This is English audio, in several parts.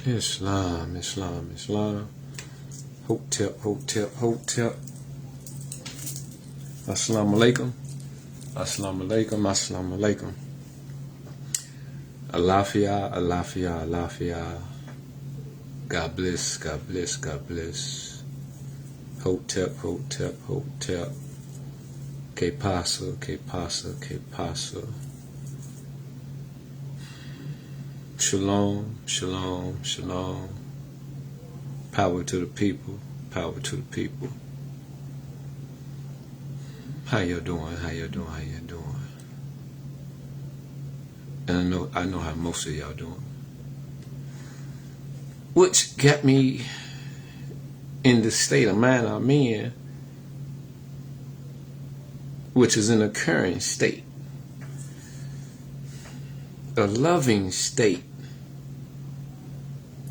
Islam, Islam, Islam. Hotep, Hotep, Hotep. Assalamu alaikum. Assalamu alaikum, assalamu alaikum. Alafia, alafia, alafia. God bless, God bless, God bless. Hotep, Hotep, Hotep. Que pasa, que pasa, que pasa. Shalom, shalom, shalom. Power to the people, power to the people. How you doing? How you doing? How you doing? And I know how most of y'all doing. Which got me in the state of mind I'm in, which is in a current state. A loving state,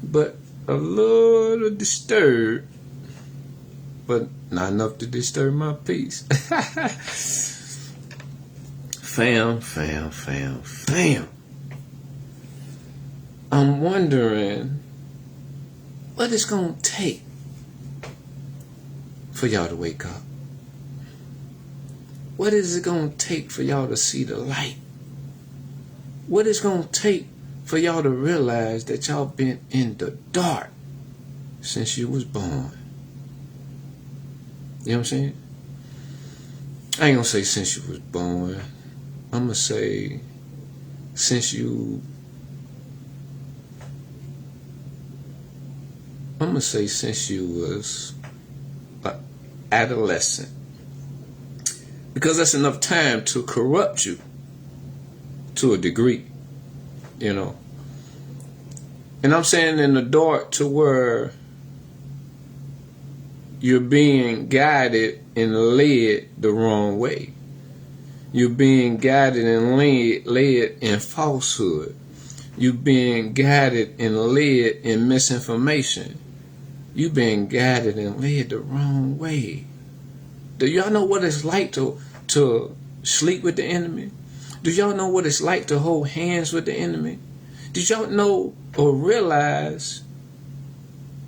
but a little disturbed, but not enough to disturb my peace. Fam. I'm wondering what it's gonna take for y'all to wake up. What is it gonna take for y'all to see the light? What it's gonna take for y'all to realize that y'all been in the dark since you was born? You know what I'm saying? I ain't gonna say since you was born. I'm gonna say since you was an adolescent. Because that's enough time to corrupt you to a degree, you know. And I'm saying in the dark to where you're being guided and led the wrong way. You're being guided and led in falsehood. You're being guided and led in misinformation. You're being guided and led the wrong way. Do y'all know what it's like to sleep with the enemy? Do y'all know what it's like to hold hands with the enemy? Do y'all know or realize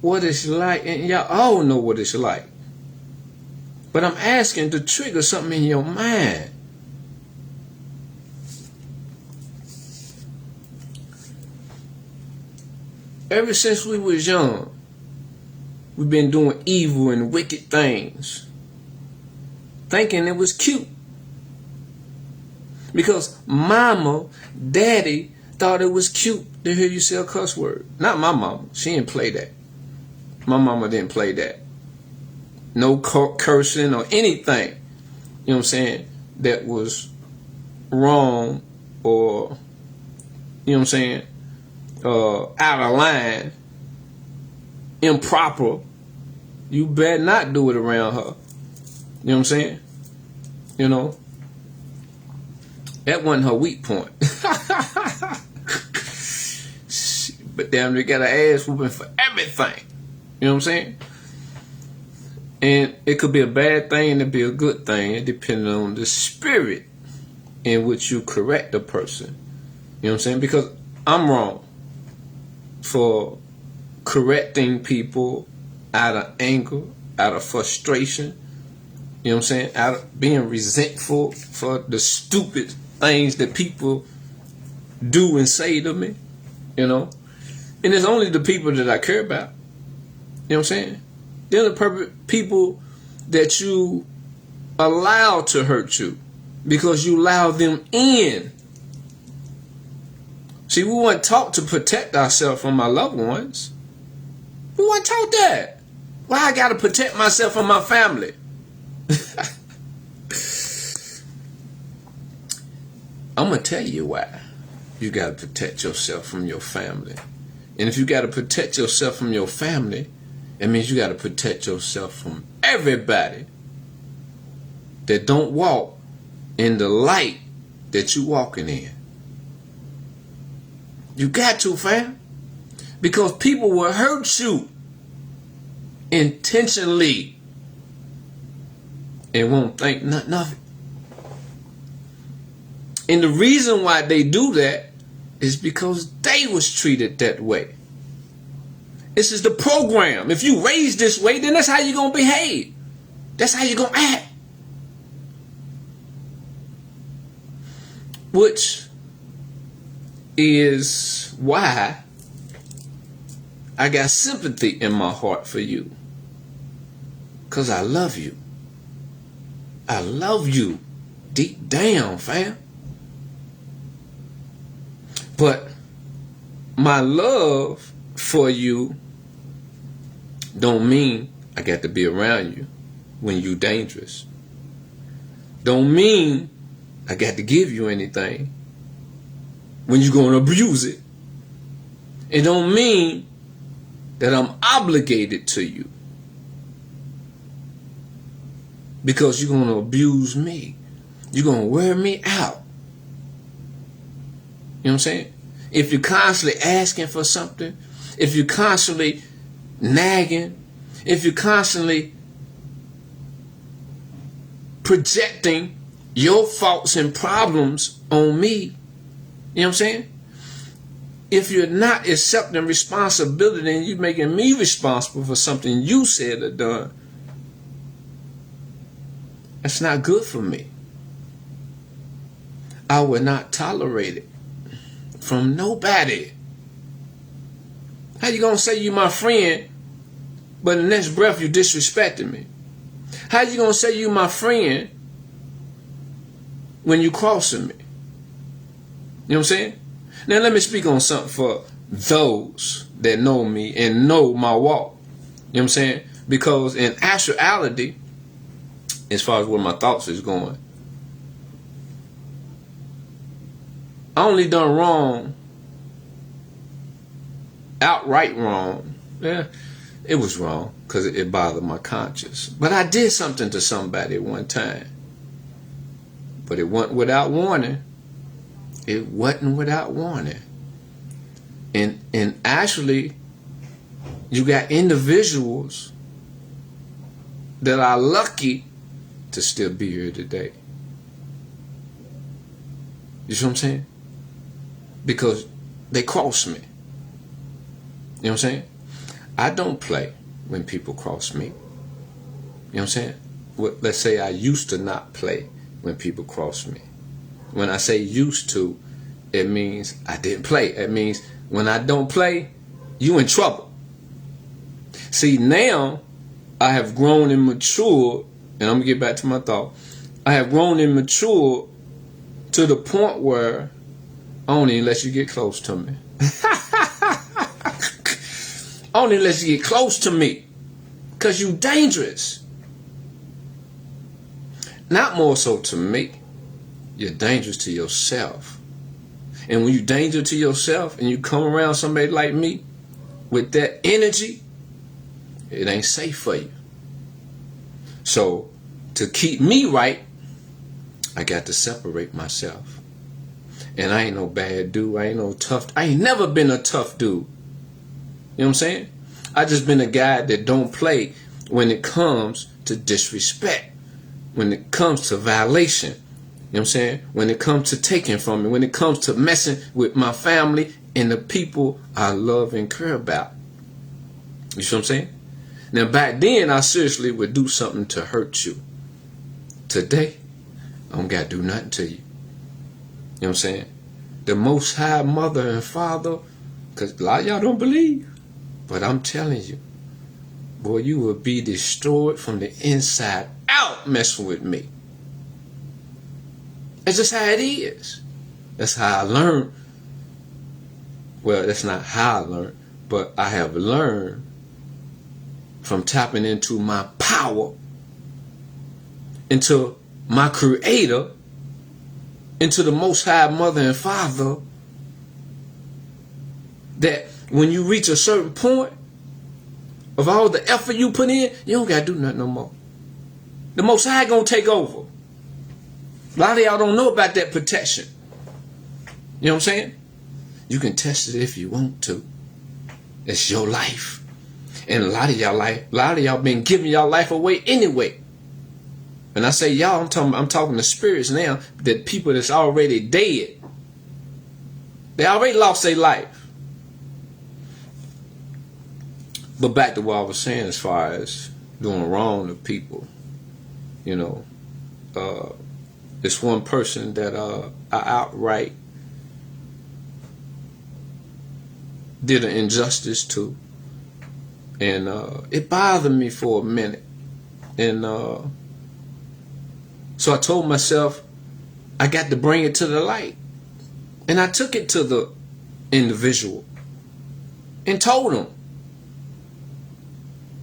what it's like? And y'all all know what it's like. But I'm asking to trigger something in your mind. Ever since we was young, we've been doing evil and wicked things, thinking it was cute. Because mama, daddy thought it was cute to hear you say a cuss word. Not my mama. She didn't play that. My mama didn't play that. No cursing or anything, you know what I'm saying, that was wrong or, you know what I'm saying, out of line, improper. You better not do it around her. You know what I'm saying? You know? That wasn't her weak point. But damn, they got her ass whooping for everything. You know what I'm saying? And it could be a bad thing and it be a good thing. It depends on the spirit in which you correct a person. You know what I'm saying? Because I'm wrong for correcting people out of anger, out of frustration. You know what I'm saying? Out of being resentful for the stupid things that people do and say to me, you know. And it's only the people that I care about. You know what I'm saying? They're the people that you allow to hurt you because you allow them in. See, we weren't taught to protect ourselves from our loved ones. We weren't taught that. Why I got to protect myself from my family? I'm going to tell you why you got to protect yourself from your family. And if you got to protect yourself from your family, it means you got to protect yourself from everybody that don't walk in the light that you walking in. You got to, fam. Because people will hurt you intentionally and won't think nothing of it. And the reason why they do that is because they was treated that way. This is the program. If you raise this way, then that's how you're going to behave. That's how you're going to act. Which is why I got sympathy in my heart for you. Because I love you. I love you deep down, fam. But my love for you don't mean I got to be around you when you dangerous. Don't mean I got to give you anything when you going to abuse it. It don't mean that I'm obligated to you because you're going to abuse me. You're going to wear me out. You know what I'm saying? If you're constantly asking for something, if you're constantly nagging, if you're constantly projecting your faults and problems on me, you know what I'm saying? If you're not accepting responsibility and you're making me responsible for something you said or done, that's not good for me. I will not tolerate it from nobody. How you gonna say you my friend, but in the next breath you disrespecting me? How you gonna say you my friend when you crossing me? You know what I'm saying? Now let me speak on something for those that know me and know my walk. You know what I'm saying? Because in actuality, as far as where my thoughts is going, I only done wrong, outright wrong. Yeah, it was wrong because it bothered my conscience. But I did something to somebody at one time. But it wasn't without warning. It wasn't without warning. And actually, you got individuals that are lucky to still be here today. You see what I'm saying? Because they cross me. You know what I'm saying? I don't play when people cross me. You know what I'm saying? Let's say I used to not play when people cross me. When I say used to, it means I didn't play. It means when I don't play, you in trouble. See, now I have grown and matured, and I'm going to get back to my thought. I have grown and matured to the point where I don't even let you get close to me. I don't even let you get close to me because you dangerous. Not more so to me. You're dangerous to yourself. And when you're dangerous to yourself and you come around somebody like me with that energy, it ain't safe for you. So to keep me right, I got to separate myself. And I ain't no bad dude. I ain't no tough. I ain't never been a tough dude. You know what I'm saying? I just been a guy that don't play when it comes to disrespect, when it comes to violation. You know what I'm saying? When it comes to taking from me, when it comes to messing with my family and the people I love and care about. You see what I'm saying? Now back then, I seriously would do something to hurt you. Today, I don't got to do nothing to you. You know what I'm saying? The Most High Mother and Father, because a lot of y'all don't believe, but I'm telling you, boy, you will be destroyed from the inside out messing with me. That's just how it is. That's how I learned. Well, that's not how I learned, but I have learned from tapping into my power, into my Creator, into the Most High Mother and Father, that when you reach a certain point of all the effort you put in, you don't got to do nothing no more. The Most High gonna take over. A lot of y'all don't know about that protection. You know what I'm saying? You can test it if you want to. It's your life. And a lot of y'all been giving y'all life away anyway. When I say y'all, I'm talking to spirits now, that people that's already dead. They already lost their life. But back to what I was saying as far as doing wrong to people, you know, it's one person that I outright did an injustice to, and it bothered me for a minute, and so I told myself I got to bring it to the light, and I took it to the individual and told him,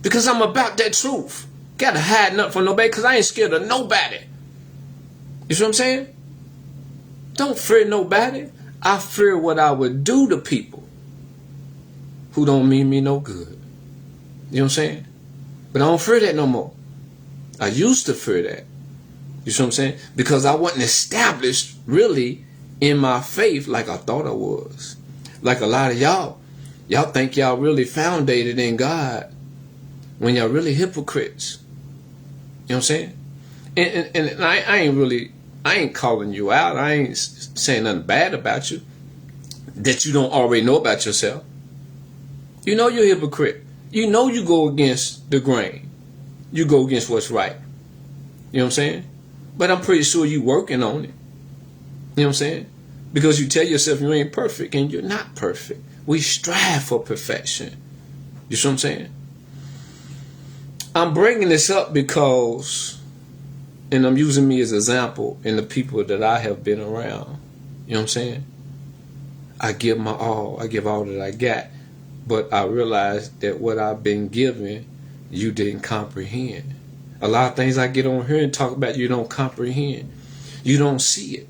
because I'm about that truth. Gotta hide nothing from nobody, because I ain't scared of nobody. You see what I'm saying? Don't fear nobody. I fear what I would do to people who don't mean me no good. You know what I'm saying? But I don't fear that no more. I used to fear that. You see what I'm saying? Because I wasn't established really in my faith like I thought I was. Like a lot of y'all think y'all really founded in God when y'all really hypocrites. You know what I'm saying? And I ain't calling you out. I ain't saying nothing bad about you that you don't already know about yourself. You know you're a hypocrite. You know you go against the grain. You go against what's right. You know what I'm saying? But I'm pretty sure you working on it. You know what I'm saying? Because you tell yourself you ain't perfect, and you're not perfect. We strive for perfection. You see what I'm saying? I'm bringing this up because, and I'm using me as an example in the people that I have been around. You know what I'm saying? I give my all. I give all that I got. But I realized that what I've been given, you didn't comprehend. A lot of things I get on here and talk about, you don't comprehend. You don't see it.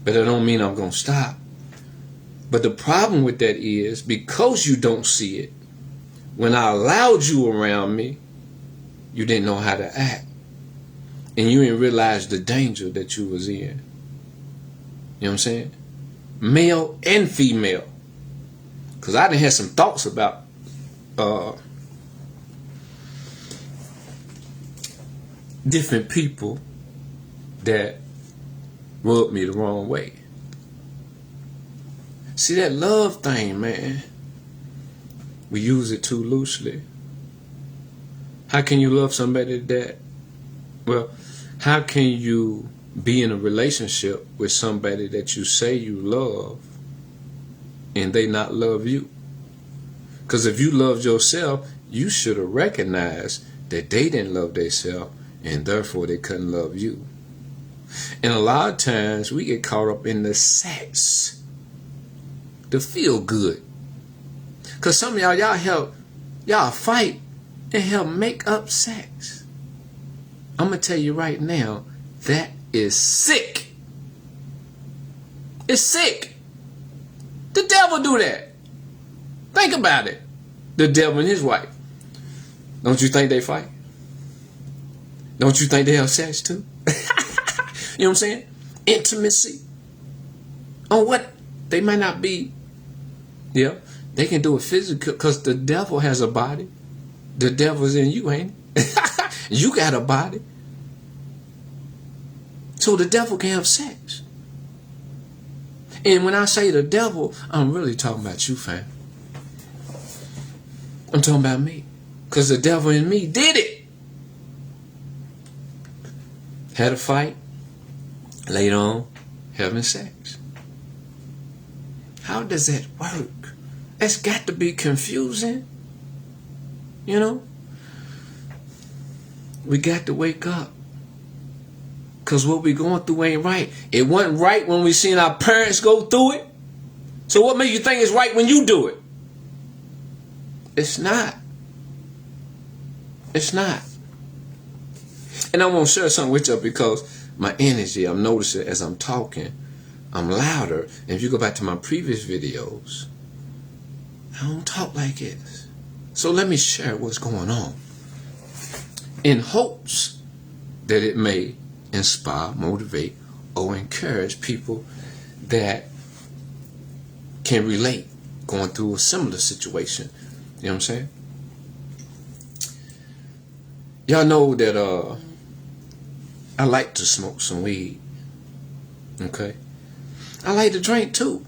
But that don't mean I'm going to stop. But the problem with that is, because you don't see it, when I allowed you around me, you didn't know how to act. And you didn't realize the danger that you was in. You know what I'm saying? Male and female. Because I done had some thoughts about different people that rubbed me the wrong way. See, that love thing, man, we use it too loosely. How can you love somebody how can you be in a relationship with somebody that you say you love and they not love you? Because if you loved yourself, you should have recognized that they didn't love themselves, and therefore they couldn't love you. And a lot of times we get caught up in the sex, the feel good. Because some of y'all fight and help make up sex. I'm going to tell you right now, that is sick. It's sick. The devil do that. Think about it. The devil and his wife. Don't you think they fight? Don't you think they have sex too? You know what I'm saying? Intimacy. On what? They might not be. Yeah. They can do it physical because the devil has a body. The devil's in you, ain't it? You got a body. So the devil can have sex. And when I say the devil, I'm really talking about you, fam. I'm talking about me. Because the devil in me did it. Had a fight. Later on, having sex. How does that work? That's got to be confusing. You know? We got to wake up. Because what we going through ain't right. It wasn't right when we seen our parents go through it. So what makes you think it's right when you do it? It's not. It's not. And I want to share something with you because my energy, I'm noticing as I'm talking, I'm louder. And if you go back to my previous videos, I don't talk like this. So let me share what's going on. In hopes that it may inspire, motivate, or encourage people that can relate going through a similar situation. You know what I'm saying? Y'all know that I like to smoke some weed. Okay? I like to drink too.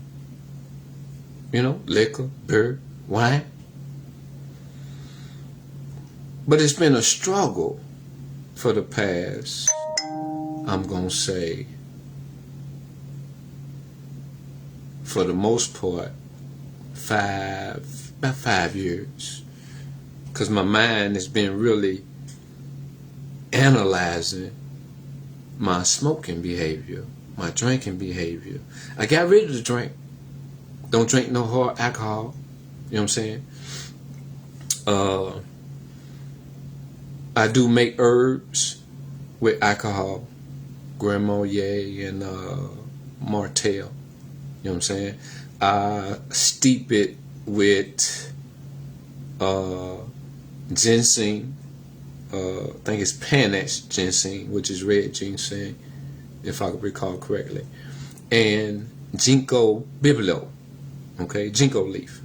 You know, liquor, beer, wine. But it's been a struggle for the past, I'm going to say, for the most part, about 5 years. Because my mind has been really analyzing my smoking behavior, my drinking behavior. I got rid of the drink. Don't drink no hard alcohol. You know what I'm saying? I do make herbs with alcohol, Grand Marnier and Martell. You know what I'm saying? I steep it with ginseng. I think it's Panax ginseng, which is red ginseng, if I can recall correctly, and Ginkgo biloba. Okay, Ginkgo leaf.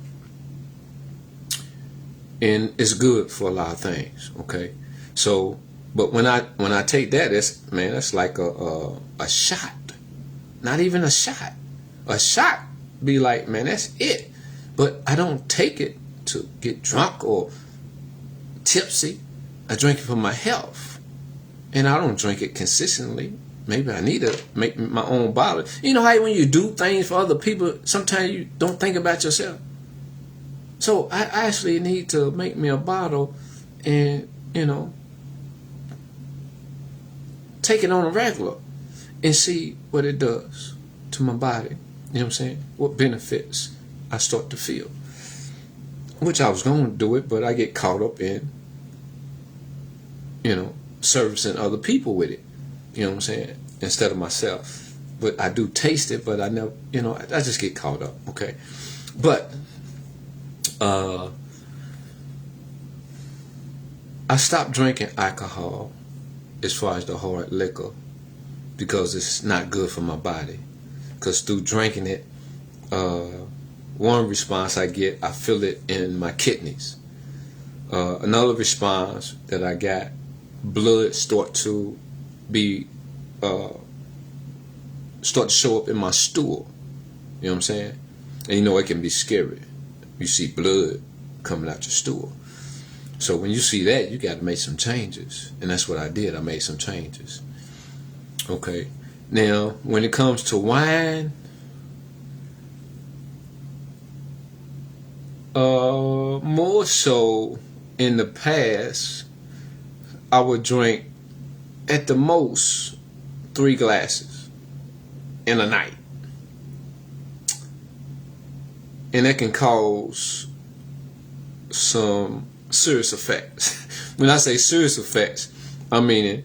And it's good for a lot of things. Okay, so but when I take that, that's like a shot. Not even a shot. A shot be like, man, that's it. But I don't take it to get drunk or tipsy. I drink it for my health, and I don't drink it consistently. Maybe I need to make my own bottle. You know how when you do things for other people, sometimes you don't think about yourself. So I actually need to make me a bottle and, take it on a regular and see what it does to my body. You know what I'm saying? What benefits I start to feel. Which I was going to do it, but I get caught up in, servicing other people with it. You know what I'm saying? Instead of myself. But I do taste it, but I never, I just get caught up. Okay. But I stopped drinking alcohol as far as the hard liquor because it's not good for my body. Because through drinking it, one response I get, I feel it in my kidneys. Another response that I got, blood start to show up in my stool. You know what I'm saying? And it can be scary. You see blood coming out your stool. So when you see that, you got to make some changes. And that's what I did. I made some changes. Okay. Now, when it comes to wine, more so in the past, I would drink at the most 3 glasses in a night. And that can cause some serious effects. When I say serious effects, I mean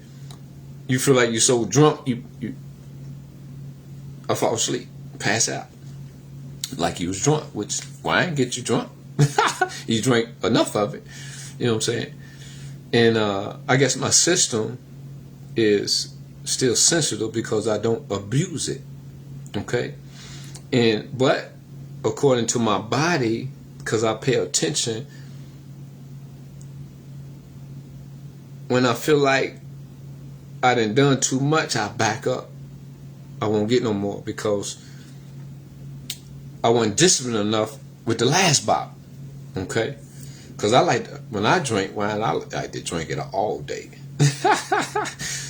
you feel like you're so drunk, I fall asleep, pass out. Like you was drunk, which wine get you drunk. You drink enough of it. You know what I'm saying? And I guess my system is still sensitive because I don't abuse it. Okay? But according to my body, because I pay attention, when I feel like I done too much, I back up. I won't get no more because I wasn't disciplined enough with the last bottle. Okay? Because when I drink wine, I like to drink it all day.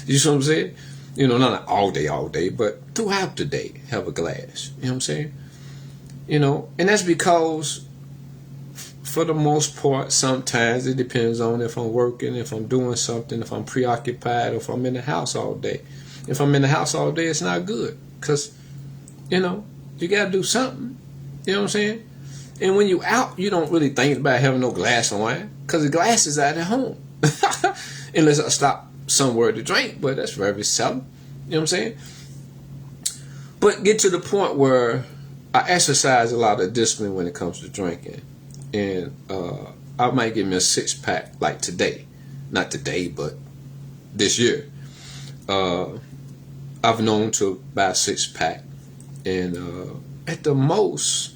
You see what I'm saying? Not all day, but throughout the day, have a glass. You know what I'm saying? And that's because for the most part, sometimes it depends on if I'm working, if I'm doing something, if I'm preoccupied, or if I'm in the house all day. If I'm in the house all day, it's not good because, you got to do something. You know what I'm saying? And when you out, you don't really think about having no glass of wine because the glass is out at home. Unless I stop somewhere to drink, but that's very seldom. You know what I'm saying? But get to the point where I exercise a lot of discipline when it comes to drinking. And I might give me a 6-pack like today. Not today, but this year. I've known to buy a 6-pack. And at the most,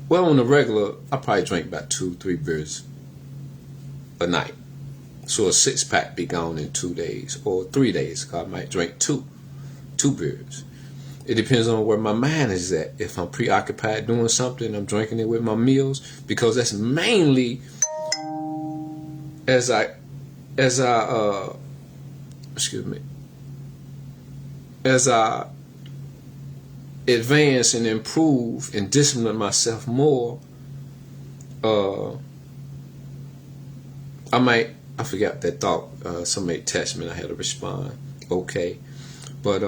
on the regular, I probably drink about 2-3 beers a night. So a 6-pack be gone in 2 days or 3 days. I might drink two beers. It depends on where my mind is at. If I'm preoccupied doing something, I'm drinking it with my meals because that's mainly as I excuse me, as I advance and improve and discipline myself more, I forgot that thought. Somebody texted me and I had to respond. Okay. But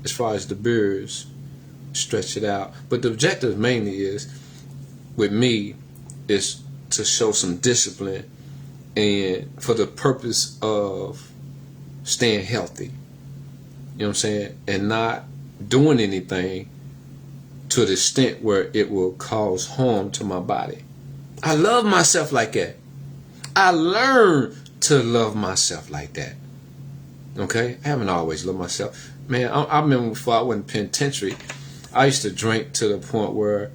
as far as the beards, stretch it out. But the objective mainly is, with me, is to show some discipline and for the purpose of staying healthy. You know what I'm saying? And not doing anything to the extent where it will cause harm to my body. I love myself like that. I learned to love myself like that. Okay? I haven't always loved myself. Man, I remember before I went in penitentiary, I used to drink to the point where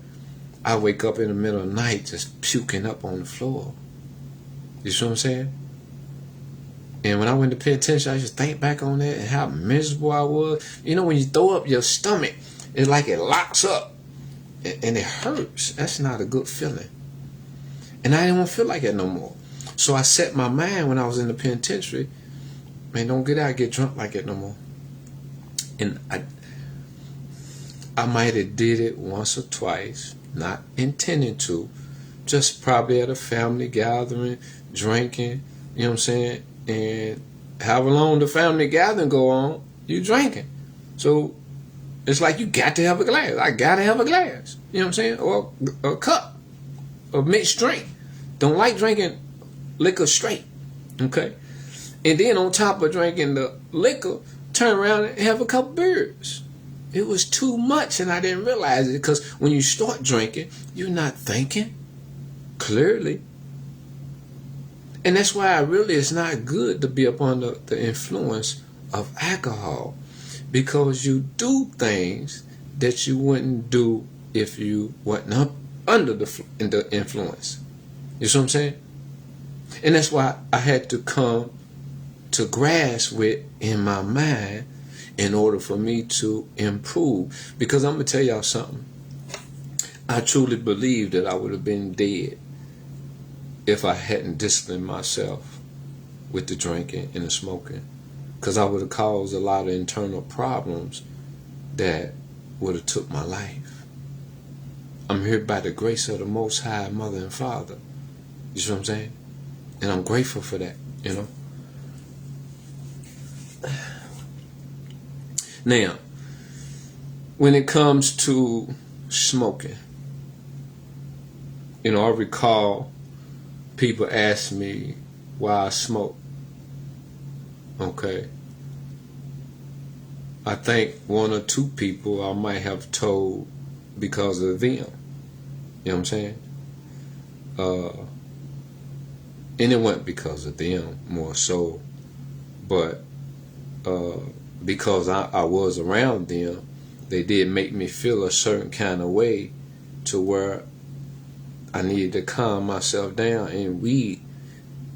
I wake up in the middle of the night just puking up on the floor. You see what I'm saying? And when I went to penitentiary, I just think back on that and how miserable I was. You know, when you throw up your stomach, it's like it locks up and it hurts. That's not a good feeling. And I didn't want to feel like that no more. So I set my mind when I was in the penitentiary, man, don't get drunk like that no more. And I might have did it once or twice, not intending to, just probably at a family gathering, drinking, you know what I'm saying? And however long the family gathering go on, you drinking. So it's like you got to have a glass. I got to have a glass, you know what I'm saying? Or a cup of mixed drink. Don't like drinking liquor straight, okay? And then on top of drinking the liquor, turn around and have a couple beers. It was too much and I didn't realize it, because when you start drinking, you're not thinking clearly. And that's why it's not good to be up under the influence of alcohol, because you do things that you wouldn't do if you wasn't up under the influence. You see what I'm saying? And that's why I had to come to grasp with in my mind in order for me to improve. Because I'm going to tell y'all something. I truly believe that I would have been dead if I hadn't disciplined myself with the drinking and the smoking. Because I would have caused a lot of internal problems that would have took my life. I'm here by the grace of the Most High Mother and Father. You see what I'm saying? And I'm grateful for that, you know. Now, when it comes to smoking, you know, I recall people ask me why I smoke. Okay. I think one or two people I might have told because of them. You know what I'm saying? And it wasn't because of them more so, but because I was around them, they did make me feel a certain kind of way to where I needed to calm myself down, and weed,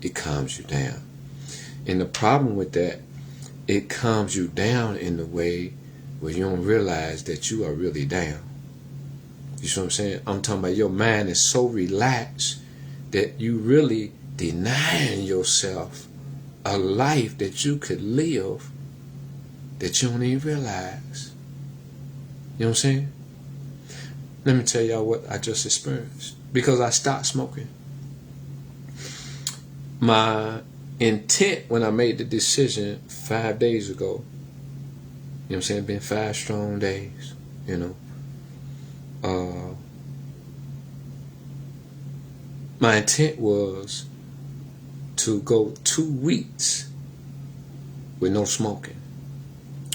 it calms you down. And the problem with that, it calms you down in the way where you don't realize that you are really down. You see what I'm saying? I'm talking about your mind is so relaxed that you really denying yourself a life that you could live that you don't even realize. You know what I'm saying? Let me tell y'all what I just experienced. Because I stopped smoking. My intent when I made the decision 5 days ago, you know what I'm saying, been 5 strong days, you know. My intent was to go 2 weeks with no smoking.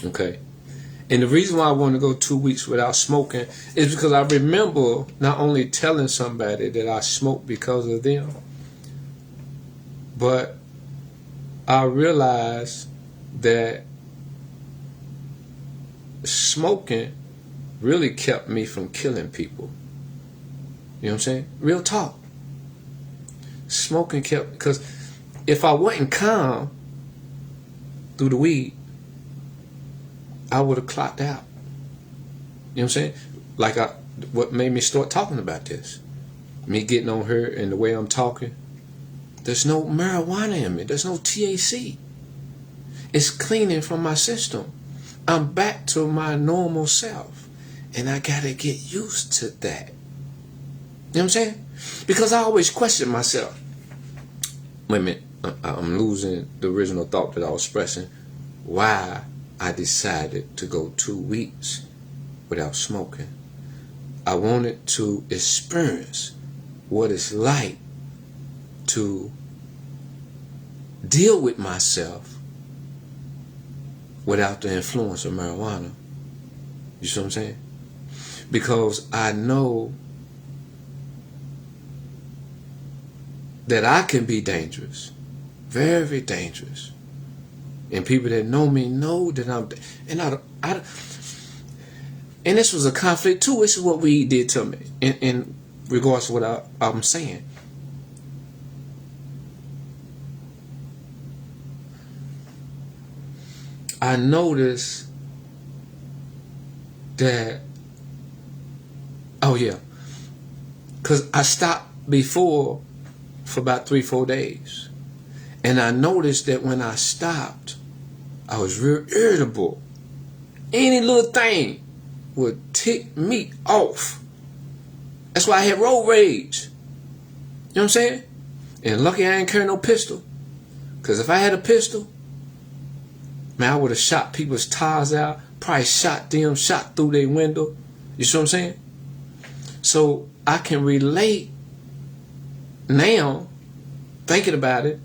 Okay. And the reason why I want to go 2 weeks without smoking is because I remember not only telling somebody that I smoked because of them, but I realized that smoking really kept me from killing people. You know what I'm saying? Real talk. Smoking kept, because if I wasn't calm through the weed, I would have clocked out. You know what I'm saying? Like what made me start talking about this? Me getting on her and the way I'm talking. There's no marijuana in me. There's no THC. It's cleaning from my system. I'm back to my normal self. And I got to get used to that. You know what I'm saying? Because I always question myself. Wait a minute. I'm losing the original thought that I was expressing. Why I decided to go 2 weeks without smoking. I wanted to experience what it's like to deal with myself without the influence of marijuana. You see what I'm saying? Because I know that I can be dangerous. Very dangerous. And people that know me know that I'm... And this was a conflict too. This is what we did to me in regards to what I'm saying. I noticed that, because I stopped before for about 3-4 days. And I noticed that when I stopped, I was real irritable. Any little thing would tick me off. That's why I had road rage. You know what I'm saying? And lucky I ain't carry no pistol. Because if I had a pistol, man, I would have shot people's tires out. Probably shot them, shot through their window. You see what I'm saying? So I can relate now, thinking about it,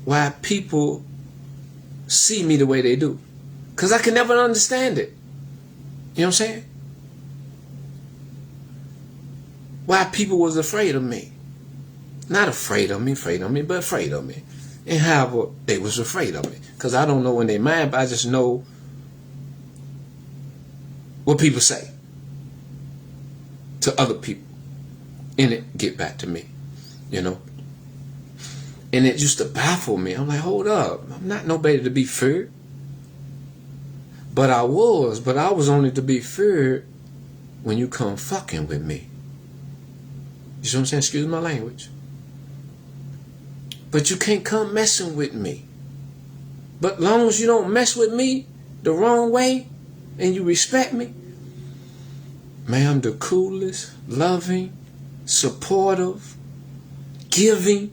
why people see me the way they do. Because I can never understand it. You know what I'm saying? Why people was afraid of me. Not afraid of me, but afraid of me. And however they was afraid of me. Because I don't know in their mind, but I just know what people say to other people. And it get back to me, you know. And it used to baffle me. I'm like, hold up. I'm not nobody to be feared. But I was only to be feared when you come fucking with me. You see what I'm saying? Excuse my language. But you can't come messing with me. But long as you don't mess with me the wrong way and you respect me, man, I'm the coolest, loving, supportive, giving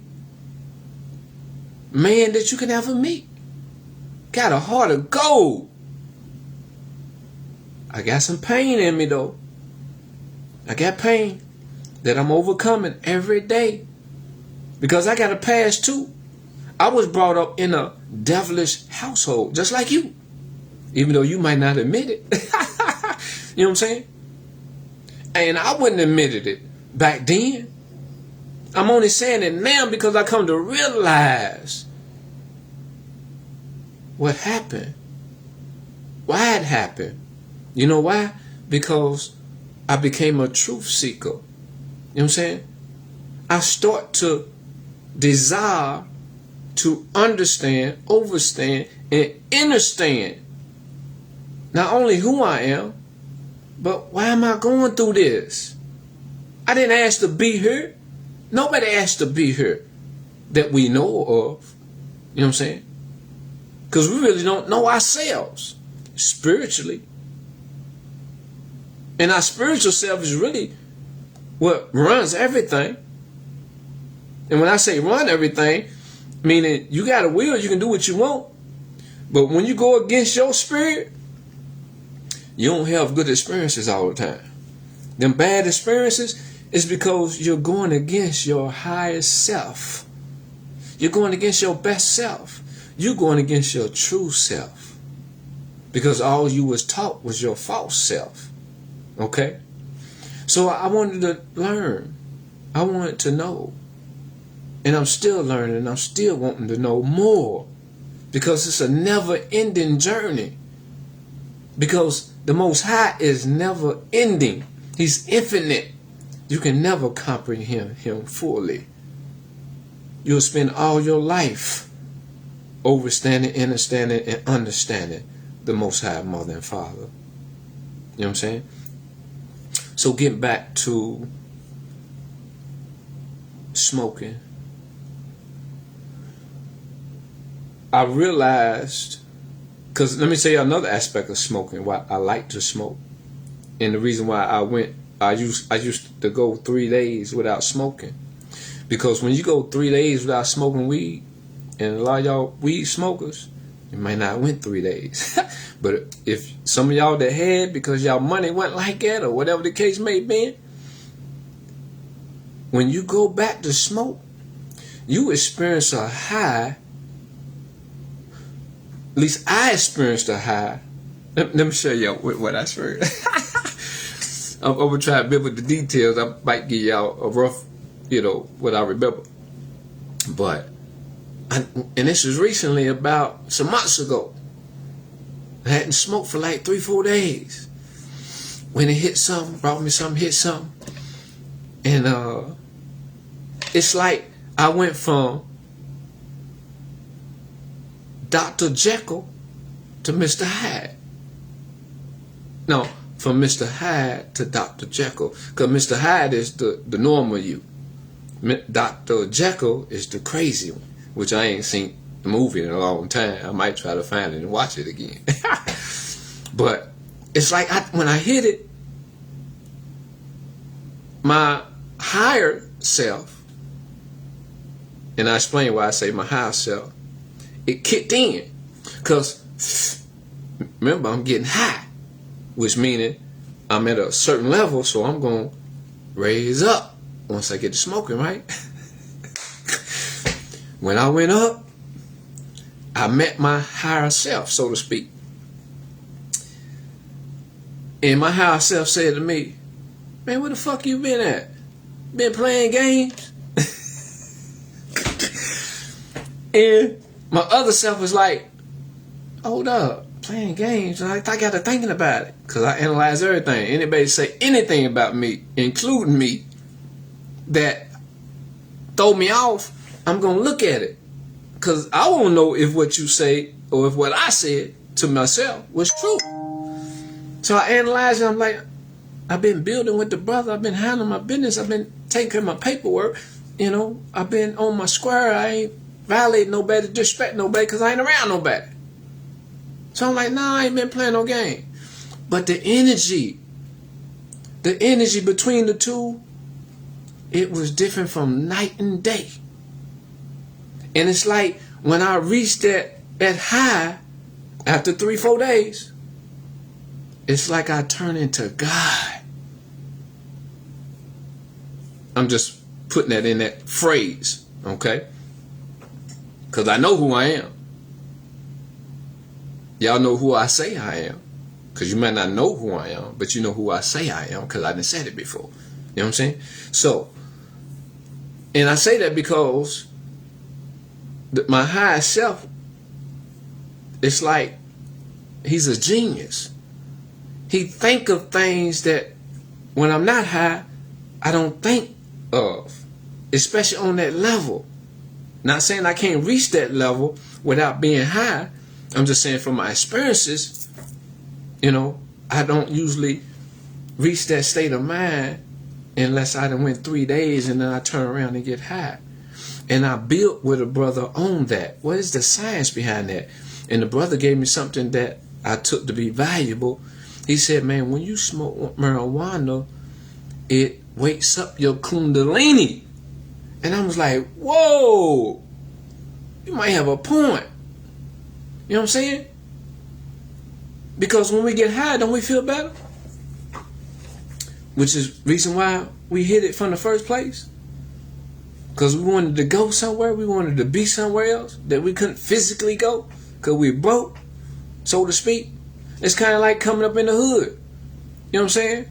man that you can ever meet. Got a heart of gold. I got some pain in me though. I got pain that I'm overcoming every day. Because I got a past too. I was brought up in a devilish household, just like you. Even though you might not admit it. You know what I'm saying? And I wouldn't have admitted it back then. I'm only saying it now because I come to realize what happened. Why it happened. You know why? Because I became a truth seeker. You know what I'm saying? I start to desire to understand, overstand, and understand not only who I am, but why am I going through this? I didn't ask to be here. Nobody asked to be here that we know of. You know what I'm saying? Because we really don't know ourselves spiritually. And our spiritual self is really what runs everything. And when I say run everything, meaning you got a will, you can do what you want. But when you go against your spirit, you don't have good experiences all the time. Them bad experiences is because you're going against your highest self. You're going against your best self. You're going against your true self. Because all you was taught was your false self. Okay? So I wanted to learn. I wanted to know. And I'm still learning. And I'm still wanting to know more. Because it's a never-ending journey. Because the Most High is never ending. He's infinite. You can never comprehend him fully. You'll spend all your life overstanding, understanding, and understanding the Most High Mother and Father. You know what I'm saying? So getting back to smoking I realized, because let me tell you another aspect of smoking, why I like to smoke. And the reason why I used to go 3 days without smoking. Because when you go 3 days without smoking weed, and a lot of y'all weed smokers, you might not went 3 days. But if some of y'all that had, because y'all money went like that, or whatever the case may be, when you go back to smoke, you experience a high. At least I experienced a high. Let me show y'all what I experienced. I'm gonna try to build with the details. I might give y'all a rough, what I remember. But, and this was recently, about some months ago. I hadn't smoked for like 3-4 days. When it hit something, brought me something, hit something. And it's like I went from Dr. Jekyll to Mr. Hyde. No, from Mr. Hyde to Dr. Jekyll. Because Mr. Hyde is the normal you. Dr. Jekyll is the crazy one, which I ain't seen the movie in a long time. I might try to find it and watch it again. But it's like when I hit it, my higher self, and I explain why I say my higher self, it kicked in. Because remember, I'm getting high, which meaning I'm at a certain level, so I'm going to raise up once I get to smoking, right? When I went up, I met my higher self, so to speak. And my higher self said to me, man, where the fuck you been at? Been playing games? And my other self was like, hold up, playing games? I got to thinking about it, because I analyze everything. Anybody say anything about me, including me, that throw me off, I'm going to look at it. Because I won't know if what you say or if what I said to myself was true. So I analyze it. I'm like, I've been building with the brother. I've been handling my business. I've been taking care of my paperwork. I've been on my square. I ain't violating nobody, disrespect nobody, because I ain't around nobody. So I'm like, nah, I ain't been playing no game. But the energy between the two, it was different from night and day. And it's like when I reached that high after 3-4 days, it's like I turn into God. I'm just putting that in that phrase, okay? Because I know who I am. Y'all know who I say I am. Because you might not know who I am, but you know who I say I am, because I done said it before. You know what I'm saying? So, and I say that because my higher self, it's like he's a genius. He think of things that when I'm not high, I don't think of, especially on that level. Not saying I can't reach that level without being high. I'm just saying from my experiences, I don't usually reach that state of mind unless I done went 3 days and then I turn around and get high. And I built with a brother on that. What is the science behind that? And the brother gave me something that I took to be valuable. He said, man, when you smoke marijuana, it wakes up your kundalini. And I was like, whoa, you might have a point. You know what I'm saying? Because when we get high, don't we feel better? Which is the reason why we hit it from the first place. Because we wanted to go somewhere. We wanted to be somewhere else that we couldn't physically go because we broke, so to speak. It's kind of like coming up in the hood. You know what I'm saying?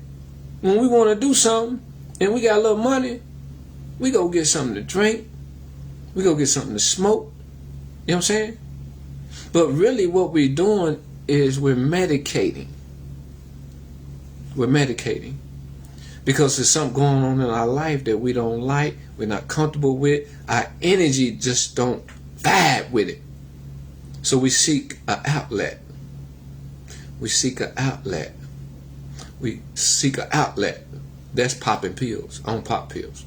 When we want to do something and we got a little money, we go get something to drink. We go get something to smoke. You know what I'm saying? But really what we're doing is we're medicating. We're medicating. Because there's something going on in our life that we don't like, we're not comfortable with, our energy just don't vibe with it. So we seek an outlet. We seek an outlet. We seek an outlet. That's popping pills. I don't pop pills.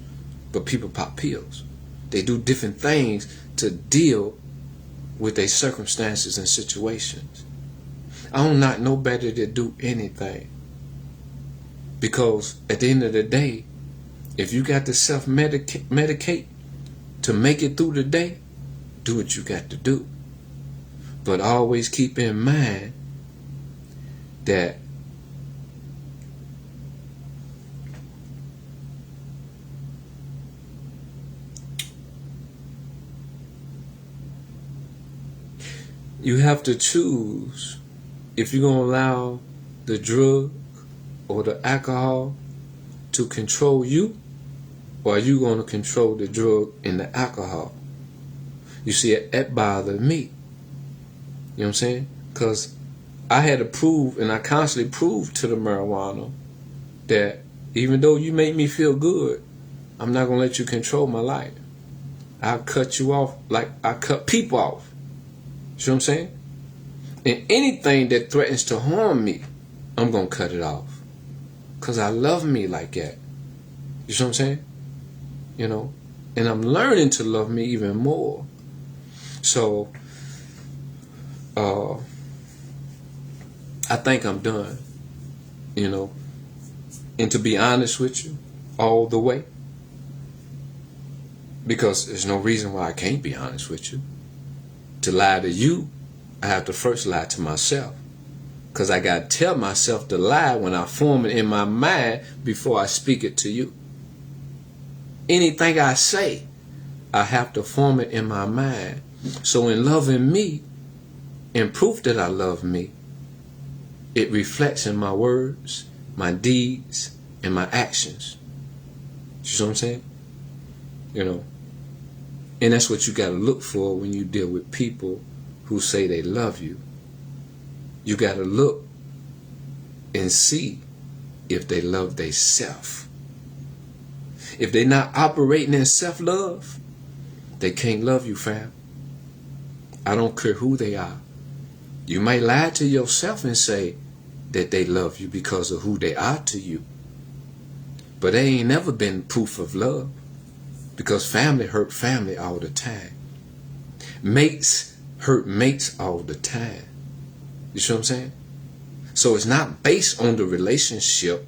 But people pop pills. They do different things to deal with their circumstances and situations. I don't not know better to do anything. Because at the end of the day, if you got to self-medicate to make it through the day, do what you got to do. But always keep in mind that you have to choose if you're going to allow the drug or the alcohol to control you, or are you going to control the drug and the alcohol? You see, it bothered me. You know what I'm saying? Because I had to prove, and I constantly proved to the marijuana that even though you make me feel good, I'm not going to let you control my life. I'll cut you off like I cut people off. You know what I'm saying? And anything that threatens to harm me, I'm going to cut it off. Because I love me like that. You know what I'm saying? You know? And I'm learning to love me even more. So, I think I'm done. You know? And to be honest with you, all the way. Because there's no reason why I can't be honest with you. To lie to you, I have to first lie to myself. Because I got to tell myself the lie when I form it in my mind before I speak it to you. Anything I say, I have to form it in my mind. So in loving me, and proof that I love me, it reflects in my words, my deeds, and my actions. You know what I'm saying? You know. And that's what you got to look for when you deal with people who say they love you. You got to look and see if they love themselves. If they're not operating in self-love, they can't love you, fam. I don't care who they are. You might lie to yourself and say that they love you because of who they are to you. But they ain't never been proof of love. Because family hurt family all the time. Mates hurt mates all the time. You see what I'm saying? So it's not based on the relationship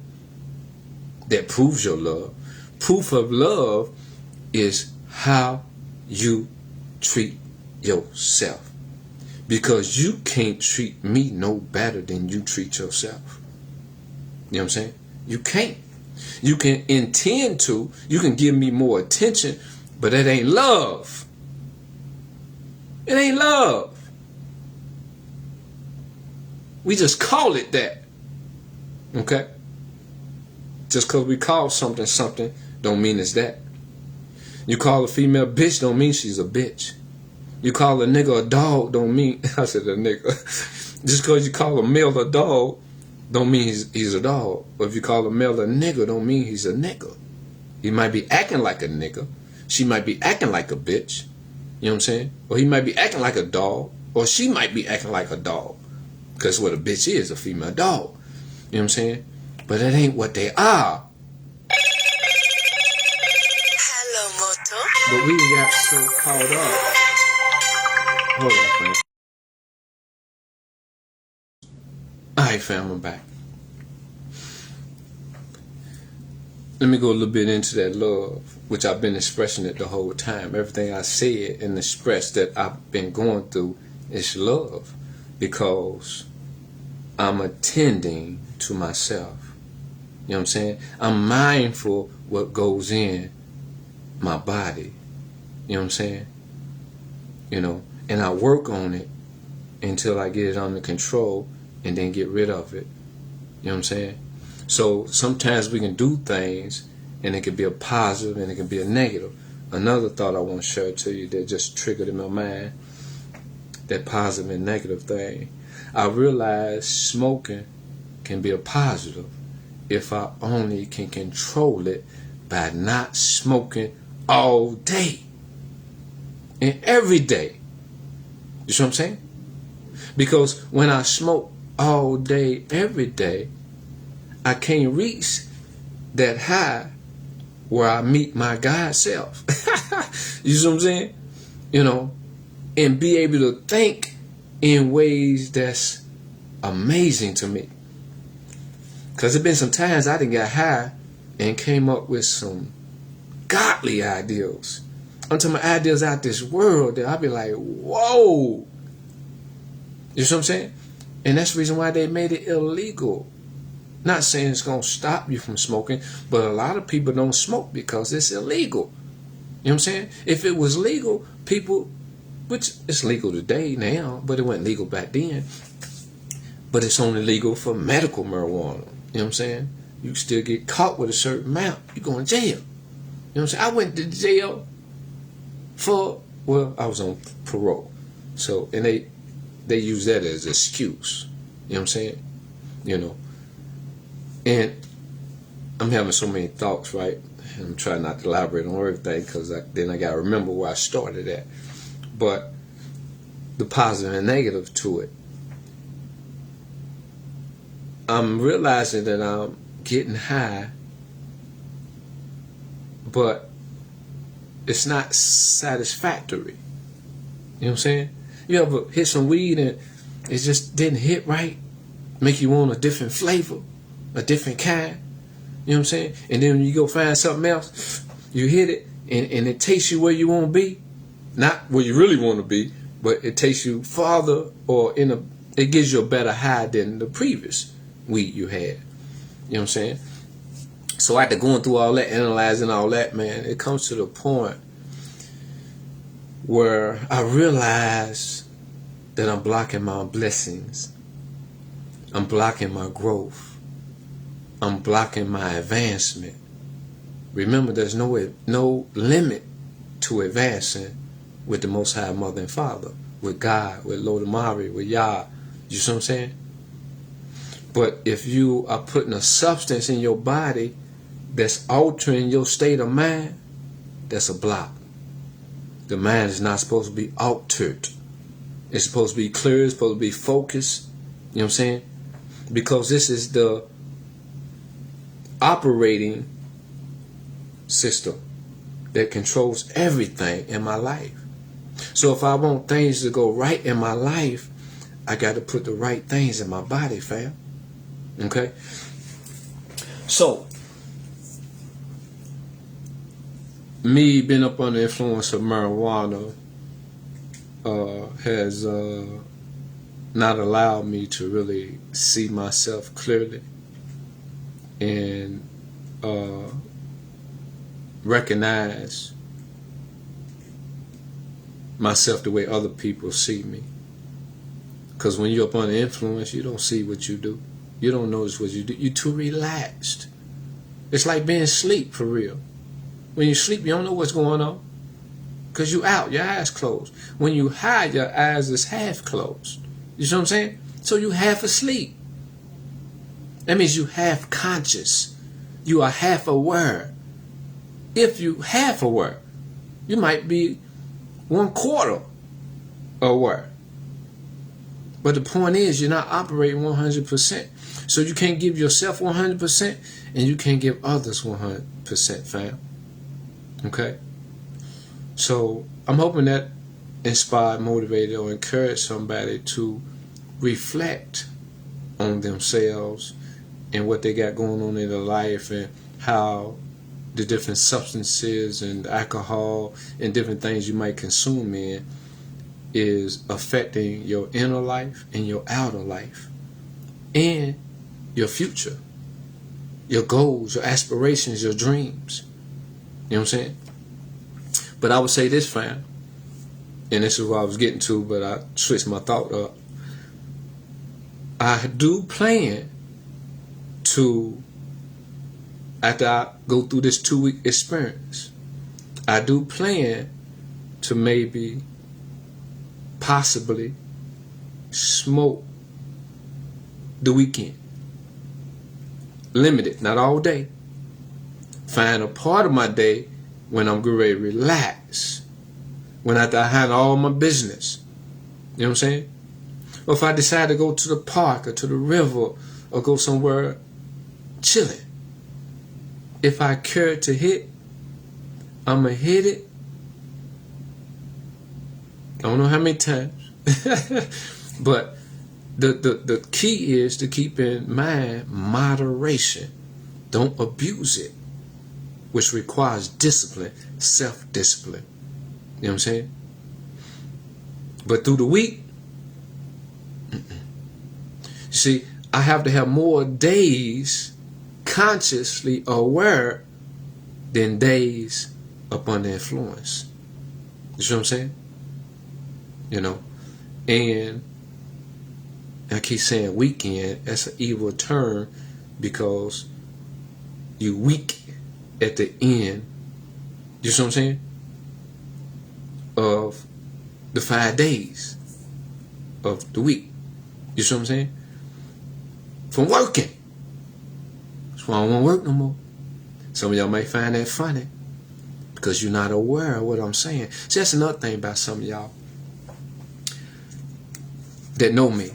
that proves your love. Proof of love is how you treat yourself. Because you can't treat me no better than you treat yourself. You know what I'm saying? You can't. You can intend to. You can give me more attention, but it ain't love. It ain't love. We just call it that. Okay? Just because we call something something don't mean it's that. You call a female bitch don't mean she's a bitch. You call a nigga a dog don't mean, I said a nigga. Just because you call a male a dog don't mean he's a dog. Or if you call a male a nigga don't mean he's a nigga. He might be acting like a nigga. She might be acting like a bitch. You know what I'm saying? Or he might be acting like a dog. Or she might be acting like a dog. Because what a bitch is, a female dog. You know what I'm saying? But that ain't what they are. Hello, Moto. But we got so caught up. Hold on, fam. Alright, fam, I'm back. Let me go a little bit into that love, which I've been expressing it the whole time. Everything I said and expressed that I've been going through is love. Because I'm attending to myself. You know what I'm saying? I'm mindful what goes in my body. You know what I'm saying? You know, and I work on it until I get it under control and then get rid of it. You know what I'm saying? So sometimes we can do things and it can be a positive and it can be a negative. Another thought I want to share to you that just triggered in my mind, that positive and negative thing. I realize smoking can be a positive if I only can control it by not smoking all day and every day. You see what I'm saying? Because when I smoke all day, every day, I can't reach that high where I meet my God self. You see what I'm saying? You know, and be able to think in ways that's amazing to me. Because there's been some times I done got high and came up with some godly ideals. I'm talking about ideas out this world that I'll be like, whoa. You see what I'm saying? And that's the reason why they made it illegal. Not saying it's going to stop you from smoking, but a lot of people don't smoke because it's illegal. You know what I'm saying? If it was legal, people, which it's legal today now, but it wasn't legal back then. But it's only legal for medical marijuana. You know what I'm saying? You still get caught with a certain amount, you go in jail. You know what I'm saying? I went to jail for, well, I was on parole. So, and they use that as an excuse. You know what I'm saying? You know. And I'm having so many thoughts, right? And I'm trying not to elaborate on everything because then I got to remember where I started at. But the positive and negative to it. I'm realizing that I'm getting high, but it's not satisfactory. You know what I'm saying? You ever hit some weed and it just didn't hit right? Make you want a different flavor, a different kind. You know what I'm saying? And then when you go find something else, you hit it and it takes you where you want to be. Not where you really want to be, but it takes you farther or it gives you a better high than the previous weed you had. You know what I'm saying? So after going through all that, analyzing all that, man, it comes to the point where I realize that I'm blocking my blessings. I'm blocking my growth. I'm blocking my advancement. Remember, there's no limit to advancing with the Most High Mother and Father, with God, with Lord Amari, with Yah. You see what I'm saying? But if you are putting a substance in your body that's altering your state of mind, that's a block. The mind is not supposed to be altered. It's supposed to be clear. It's supposed to be focused. You know what I'm saying? Because this is the operating system that controls everything in my life. So if I want things to go right in my life, I got to put the right things in my body, fam. Okay? So, me being up under the influence of marijuana has not allowed me to really see myself clearly and recognize myself the way other people see me. Because when you're up under influence, you don't see what you do. You don't notice what you do. You're too relaxed. It's like being asleep for real. When you sleep, you don't know what's going on. Because you out, your eyes closed. When you high, your eyes is half closed. You see what I'm saying? So you half asleep. That means you half conscious. You are half aware. If you half aware, you might be 1/4 aware. But the point is, you're not operating 100%. So you can't give yourself 100% and you can't give others 100%, fam. Okay? So I'm hoping that inspired, motivated, or encouraged somebody to reflect on themselves and what they got going on in their life and how the different substances and alcohol and different things you might consume in is affecting your inner life and your outer life and your future, your goals, your aspirations, your dreams. You know what I'm saying? But I would say this, fam, and this is what I was getting to, but I switched my thought up. I do plan to, after I go through this 2-week experience, I do plan to maybe possibly smoke the weekend. Limited, not all day. Find a part of my day when I'm getting ready to relax. When I handle all my business. You know what I'm saying? Or if I decide to go to the park or to the river or go somewhere chilling. If I care to hit, I'm going to hit it I don't know how many times. But the key is to keep in mind moderation. Don't abuse it, which requires discipline, self-discipline. You know what I'm saying? But through the week, you see, I have to have more days consciously aware than days up under influence. You see what I'm saying? You know? And I keep saying weekend, that's an evil term because you weak at the end, you see what I'm saying, of the 5 days of the week. You see what I'm saying? From working. That's why I don't want to work no more. Some of y'all may find that funny because you're not aware of what I'm saying. See, that's another thing about some of y'all that know me.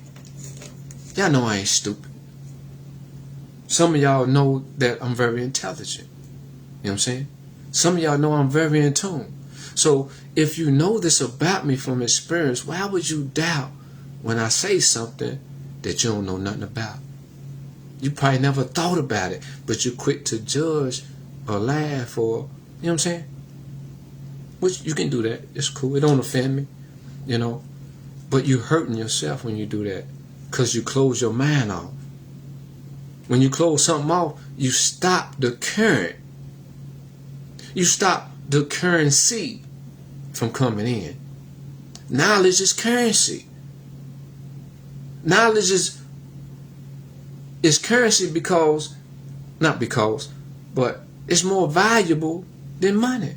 Y'all know I ain't stupid. Some of y'all know that I'm very intelligent. You know what I'm saying? Some of y'all know I'm very in tune. So if you know this about me from experience, why would you doubt when I say something that you don't know nothing about? You probably never thought about it, but you're quick to judge or laugh or, you know what I'm saying? Which you can do that. It's cool. It don't offend me, you know. But you're hurting yourself when you do that because you close your mind off. When you close something off, you stop the current. You stop the currency from coming in. Knowledge is currency. Knowledge is currency because, not because, but it's more valuable than money.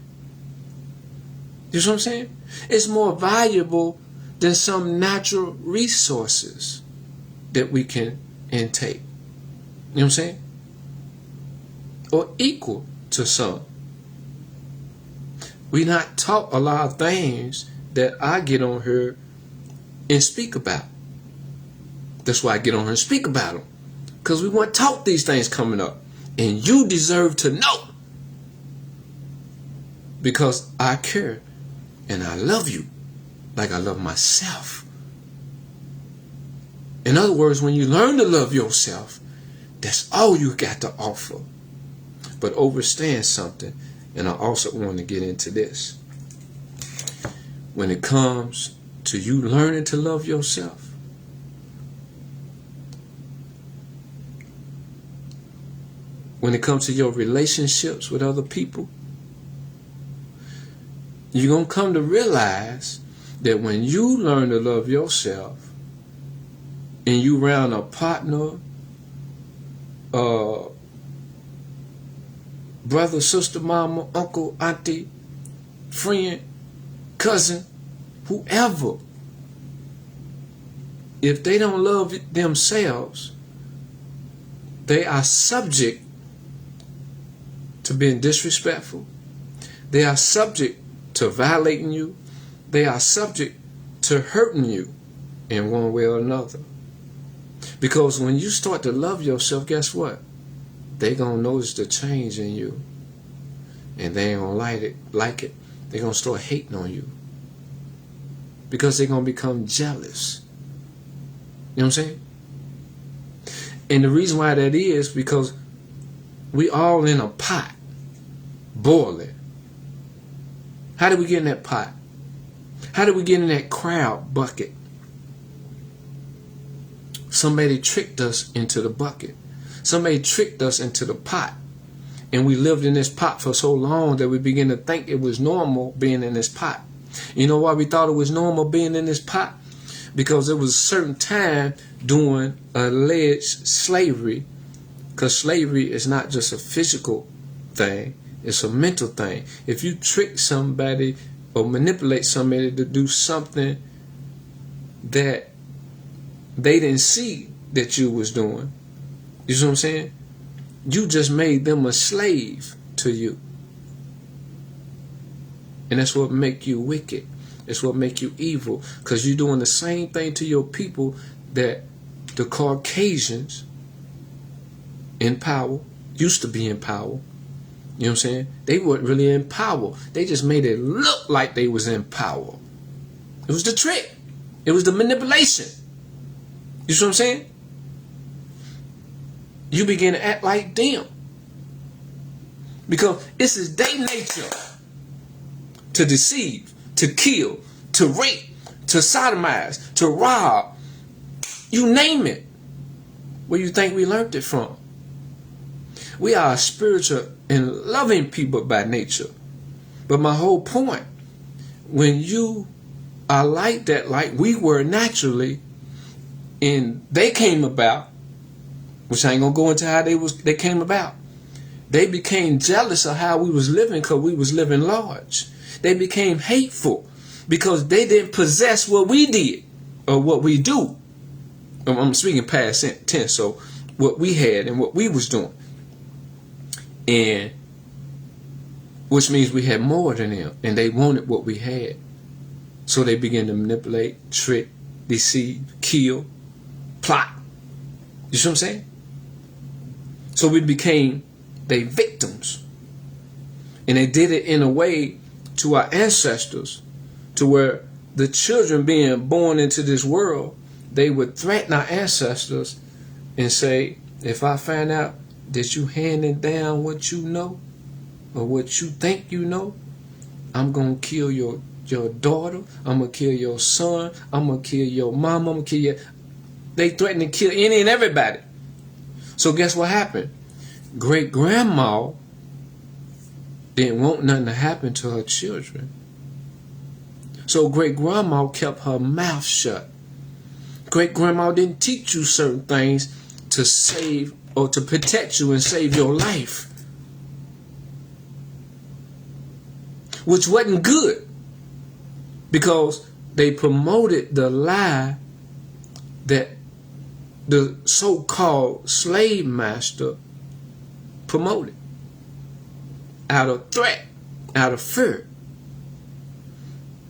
You see what I'm saying? It's more valuable than some natural resources that we can intake. You know what I'm saying? Or equal to some. We not taught a lot of things that I get on here and speak about. That's why I get on here and speak about them. Because we weren't taught these things coming up. And you deserve to know. Because I care. And I love you. Like I love myself. In other words, when you learn to love yourself, that's all you got to offer. But understand something. And I also want to get into this. When it comes to you learning to love yourself, when it comes to your relationships with other people, you're going to come to realize that when you learn to love yourself and you around a partner, brother, sister, mama, uncle, auntie, friend, cousin, whoever, if they don't love themselves, they are subject to being disrespectful. They are subject to violating you. They are subject to hurting you in one way or another. Because when you start to love yourself, guess what? They're going to notice the change in you. And they ain't going to like it. They're going to start hating on you. Because they're going to become jealous. You know what I'm saying? And the reason why that is because we all in a pot, boiling. How did we get in that pot? How did we get in that crowd bucket? Somebody tricked us into the bucket. Somebody tricked us into the pot. And we lived in this pot for so long that we began to think it was normal being in this pot. You know why we thought it was normal being in this pot? Because it was a certain time during alleged slavery. Because slavery is not just a physical thing. It's a mental thing. If you trick somebody or manipulate somebody to do something that they didn't see that you was doing, you see what I'm saying? You just made them a slave to you. And that's what make you wicked. It's what make you evil. Because you're doing the same thing to your people that the Caucasians in power used to be in power. You know what I'm saying? They weren't really in power. They just made it look like they was in power. It was the trick. It was the manipulation. You see what I'm saying? You begin to act like them. Because this is their nature. To deceive, to kill, to rape, to sodomize, to rob. You name it. Where you think we learned it from? We are spiritual and loving people by nature. But my whole point, when you are like that, like we were naturally, and they came about, which I ain't gonna go into how they came about. They became jealous of how we was living because we was living large. They became hateful because they didn't possess what we did or what we do. I'm speaking past tense, so what we had and what we was doing. And which means we had more than them, and they wanted what we had. So they began to manipulate, trick, deceive, kill, plot. You see what I'm saying? So we became their victims. And they did it in a way to our ancestors, to where the children being born into this world, they would threaten our ancestors and say, if I find out that you handing down what you know or what you think you know, I'm going to kill your daughter, I'm going to kill your son, I'm going to kill your mama, I'm going to kill your... They threatened to kill any and everybody. So guess what happened? Great-grandma didn't want nothing to happen to her children. So great-grandma kept her mouth shut. Great-grandma didn't teach you certain things to save or to protect you and save your life, which wasn't good, because they promoted the lie that the so-called slave master promoted out of threat, out of fear.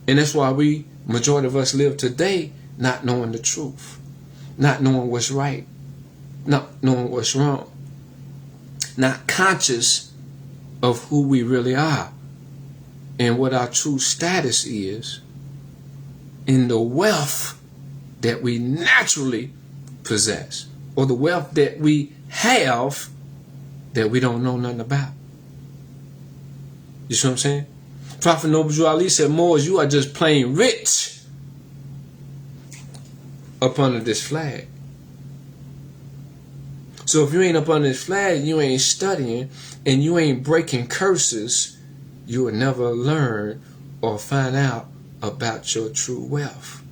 And that's why majority of us live today not knowing the truth, not knowing what's right, not knowing what's wrong, not conscious of who we really are and what our true status is in the wealth that we naturally possess, or the wealth that we have that we don't know nothing about. You see what I'm saying? Prophet Noble Ali said, Moors, you are just plain rich up under this flag. So if you ain't up under this flag, you ain't studying, and you ain't breaking curses, you will never learn or find out about your true wealth.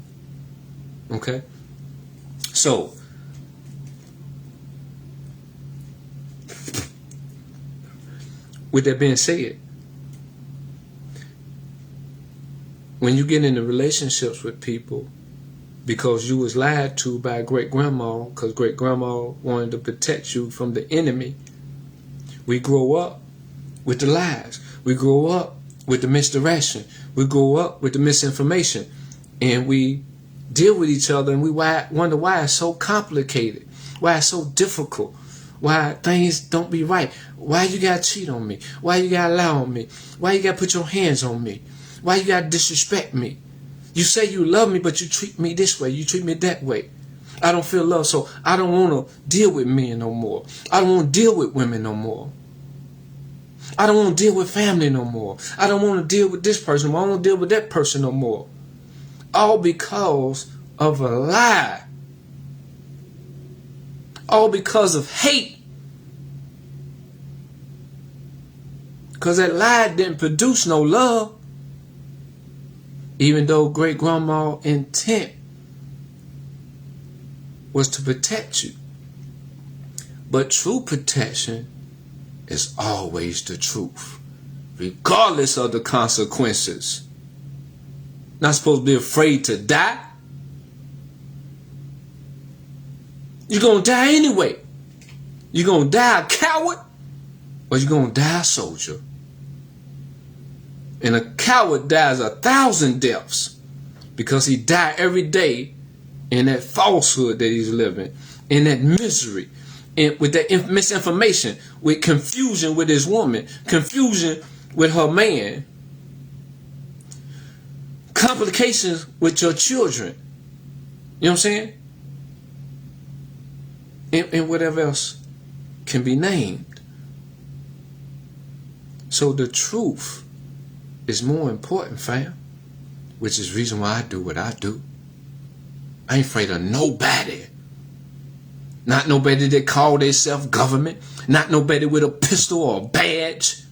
Okay? So, with that being said, when you get into relationships with people because you was lied to by great-grandma, because great-grandma wanted to protect you from the enemy, we grow up with the lies. We grow up with the misdirection. We grow up with the misinformation. And we deal with each other, and we wonder why it's so complicated, why it's so difficult, why things don't be right, why you gotta cheat on me, why you gotta lie on me, why you gotta put your hands on me, why you gotta disrespect me. You say you love me, but you treat me this way, you treat me that way. I don't feel love, so I don't want to deal with men no more. I don't want to deal with women no more. I don't want to deal with family no more. I don't want to deal with this person. I don't want to deal with that person no more. All because of a lie. All because of hate. Because that lie didn't produce no love. Even though great-grandma's intent was to protect you. But true protection is always the truth, regardless of the consequences. Not supposed to be afraid to die. You're going to die anyway. You're going to die a coward, or you're going to die a soldier. And a coward dies 1,000 deaths because he died every day in that falsehood that he's living, in that misery, and with that misinformation, with confusion with his woman, confusion with her man, complications with your children. You know what I'm saying? And whatever else can be named. So the truth is more important, fam. Which is the reason why I do what I do. I ain't afraid of nobody. Not nobody that call themselves government. Not nobody with a pistol or a badge.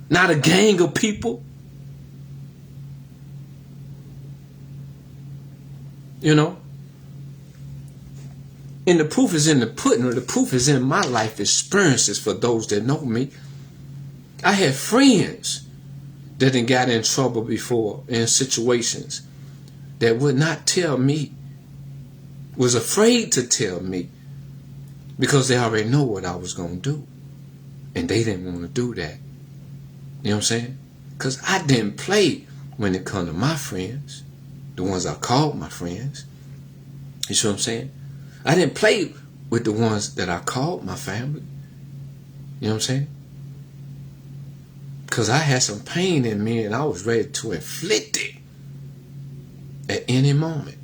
Not a gang of people. You know? And the proof is in the pudding, or the proof is in my life experiences for those that know me. I had friends that done got in trouble before in situations that would not tell me, was afraid to tell me, because they already know what I was going to do. And they didn't want to do that. You know what I'm saying? Because I didn't play when it come to my friends, the ones I called my friends. You see what I'm saying? I didn't play with the ones that I called my family. You know what I'm saying? Because I had some pain in me and I was ready to inflict it at any moment.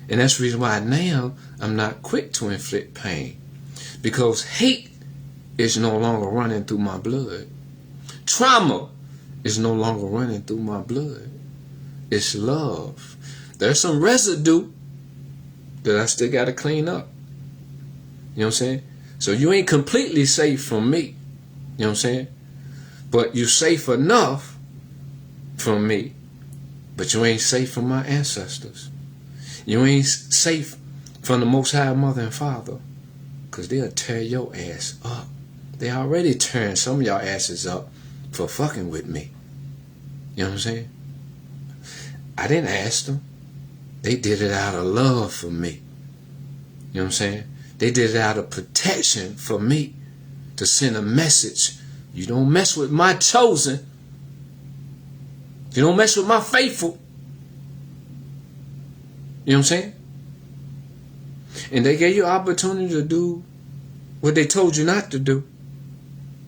And that's the reason why now I'm not quick to inflict pain. Because hate is no longer running through my blood. Trauma is no longer running through my blood. It's love. There's some residue that I still got to clean up. You know what I'm saying? So you ain't completely safe from me. You know what I'm saying? But you safe enough from me. But you ain't safe from my ancestors. You ain't safe from the Most High Mother and Father. Because they'll tear your ass up. They already tearing some of y'all asses up for fucking with me. You know what I'm saying? I didn't ask them. They did it out of love for me. You know what I'm saying? They did it out of protection for me. To send a message. You don't mess with my chosen. You don't mess with my faithful. You know what I'm saying? And they gave you opportunity to do what they told you not to do.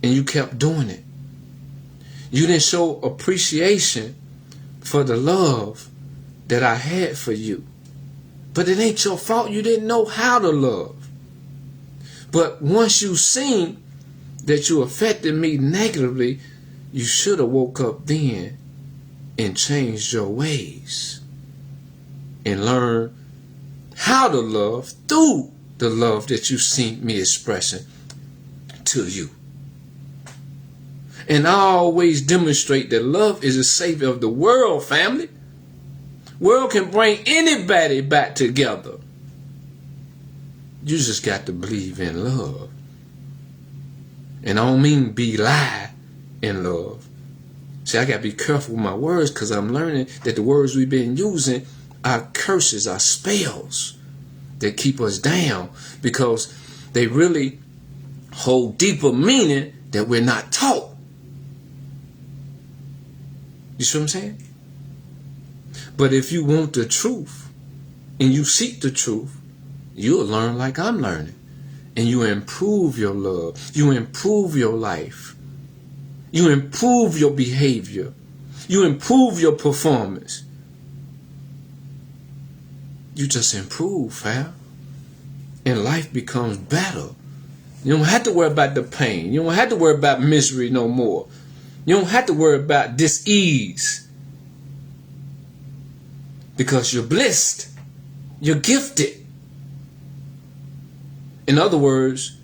And you kept doing it. You didn't show appreciation for the love that I had for you. But it ain't your fault. You didn't know how to love. But once you seen that you affected me negatively, you should have woke up then and changed your ways. And learned how to love through the love that you seen me expressing to you. And I always demonstrate that love is the savior of the world, family. World can bring anybody back together. You just got to believe in love. And I don't mean be lie in love. See, I got to be careful with my words because I'm learning that the words we've been using are curses, are spells that keep us down because they really hold deeper meaning that we're not taught. You see what I'm saying? But if you want the truth and you seek the truth, you'll learn like I'm learning. And you improve your love. You improve your life. You improve your behavior. You improve your performance. You just improve, fam. And life becomes better. You don't have to worry about the pain. You don't have to worry about misery no more. You don't have to worry about dis-ease. Because you're blessed. You're gifted. In other words,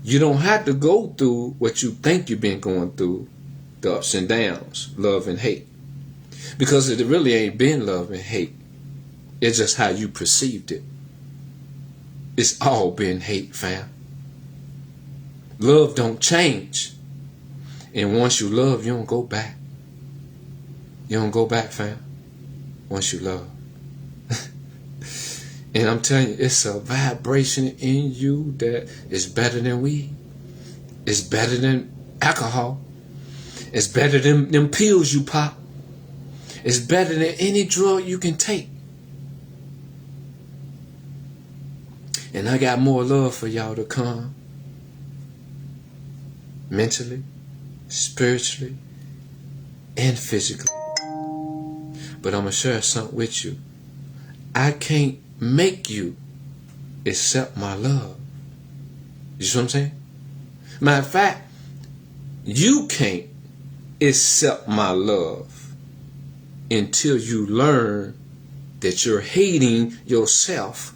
you don't have to go through what you think you've been going through, the ups and downs, love and hate. Because it really ain't been love and hate. It's just how you perceived it. It's all been hate, fam. Love don't change. And once you love, you don't go back. You don't go back, fam. Once you love. And I'm telling you, it's a vibration in you that is better than weed. It's better than alcohol. It's better than them pills you pop. It's better than any drug you can take. And I got more love for y'all to come. Mentally, spiritually, and physically. But I'm going to share something with you. I can't make you accept my love. You see what I'm saying? Matter of fact, you can't accept my love until you learn that you're hating yourself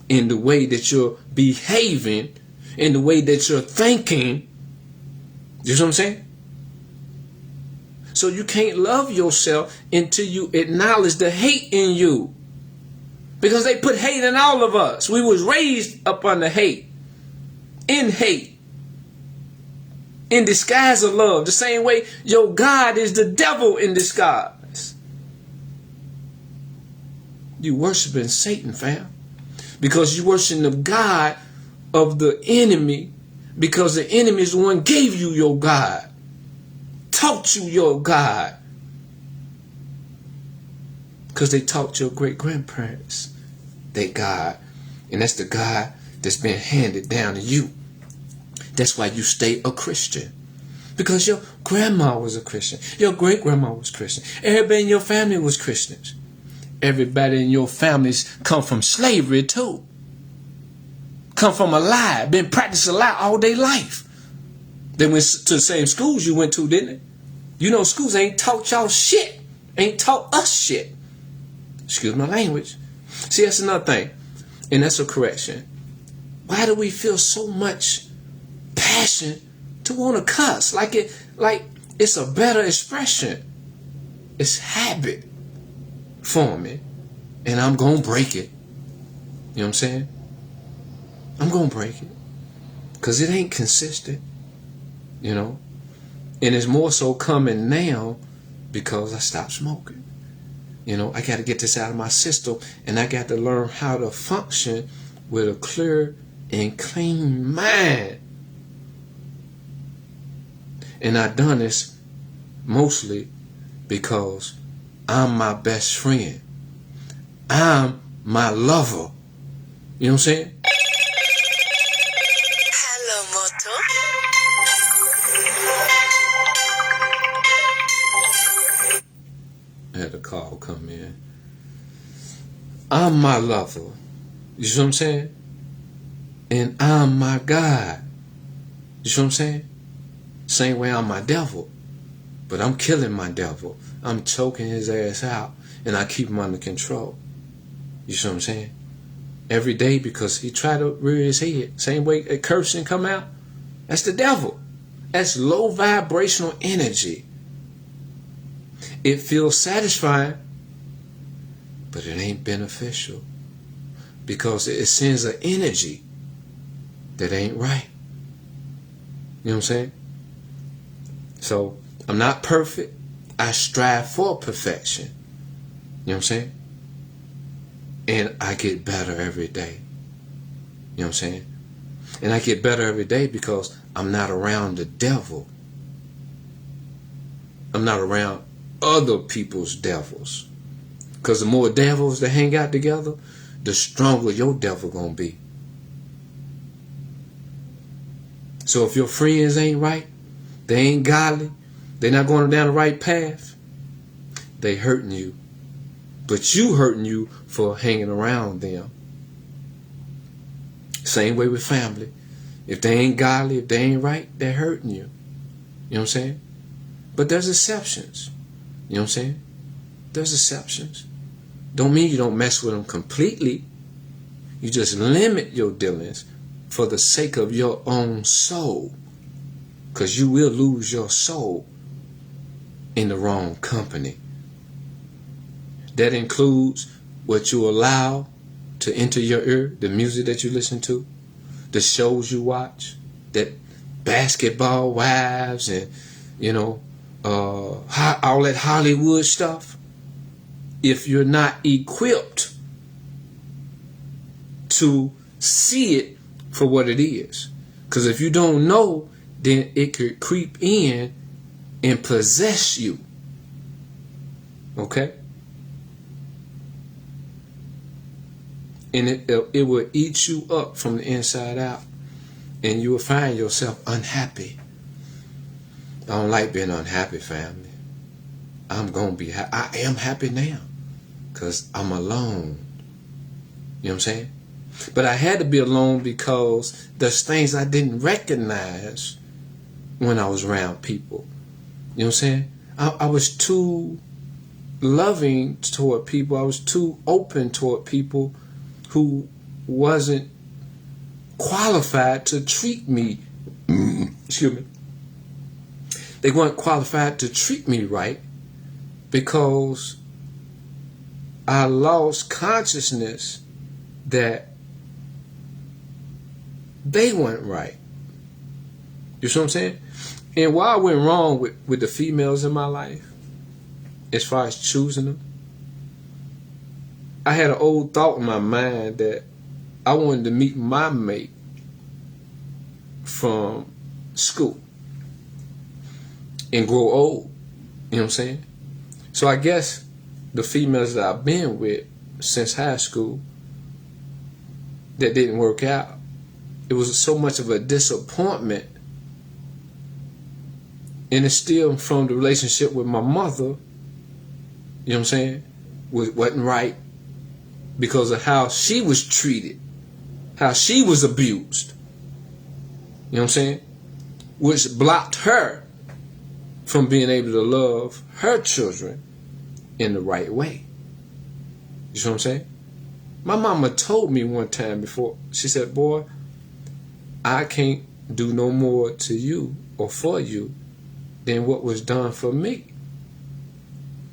in the way that you're behaving, in the way that you're thinking. You see what I'm saying? So you can't love yourself until you acknowledge the hate in you. Because they put hate in all of us. We was raised up under hate. In hate. In disguise of love. The same way your God is the devil in disguise. You worshiping Satan, fam. Because you worshiping the God of the enemy. Because the enemy is the one gave you your God. Taught you your God. Because they taught your great-grandparents their God. And that's the God that's been handed down to you. That's why you stay a Christian. Because your grandma was a Christian. Your great-grandma was Christian. Everybody in your family was Christians. Everybody in your families come from slavery too. Come from a lie. Been practicing a lie all their life. They went to the same schools you went to, didn't they? You know schools ain't taught y'all shit. Ain't taught us shit. Excuse my language. See, that's another thing. And that's a correction. Why do we feel so much passion to want to cuss? Like it's a better expression. It's habit forming. And I'm going to break it. You know what I'm saying? I'm going to break it. Because it ain't consistent. You know? And it's more so coming now because I stopped smoking. You know, I got to get this out of my system, and I got to learn how to function with a clear and clean mind. And I done this mostly because I'm my best friend. I'm my lover. You know what I'm saying? Hello, Moto. I had a call come in. I'm my lover. You see what I'm saying? And I'm my God. You see what I'm saying? Same way I'm my devil. But I'm killing my devil. I'm choking his ass out. And I keep him under control. You see what I'm saying? Every day because he tried to rear his head. Same way a cursing come out. That's the devil. That's low vibrational energy. It feels satisfying, but it ain't beneficial because it sends an energy that ain't right. You know what I'm saying? So I'm not perfect. I strive for perfection. You know what I'm saying? And I get better every day. You know what I'm saying? And I get better every day because I'm not around the devil. I'm not around other people's devils. Because the more devils that hang out together, the stronger your devil gonna be. So if your friends ain't right, they ain't godly, they're not going down the right path, they hurting you. But you hurting you for hanging around them. Same way with family. If they ain't godly, if they ain't right, they're hurting you. You know what I'm saying? But there's exceptions. You know what I'm saying? There's exceptions. Don't mean you don't mess with them completely. You just limit your dealings for the sake of your own soul. Because you will lose your soul in the wrong company. That includes what you allow to enter your ear, the music that you listen to, the shows you watch, that basketball wives and, you know, all that Hollywood stuff. If you're not equipped to see it for what it is. Because if you don't know, then it could creep in and possess you. Okay? And it will eat you up from the inside out. And you will find yourself unhappy. I don't like being unhappy, family. I'm going to be I am happy now. because I'm alone. You know what I'm saying? But I had to be alone because there's things I didn't recognize when I was around people. You know what I'm saying? I was too loving toward people. I was too open toward people who wasn't qualified to treat me. Excuse me. They weren't qualified to treat me right because I lost consciousness that they weren't right. You see what I'm saying? And why I went wrong with the females in my life, as far as choosing them, I had an old thought in my mind that I wanted to meet my mate from school and grow old. You know what I'm saying? So I guess the females that I've been with since high school that didn't work out, it was so much of a disappointment. And it's still from the relationship with my mother, you know what I'm saying, wasn't right because of how she was treated, how she was abused. You know what I'm saying? Which blocked her from being able to love her children in the right way. You see what I'm saying? My mama told me one time before, she said, boy, I can't do no more to you or for you than what was done for me.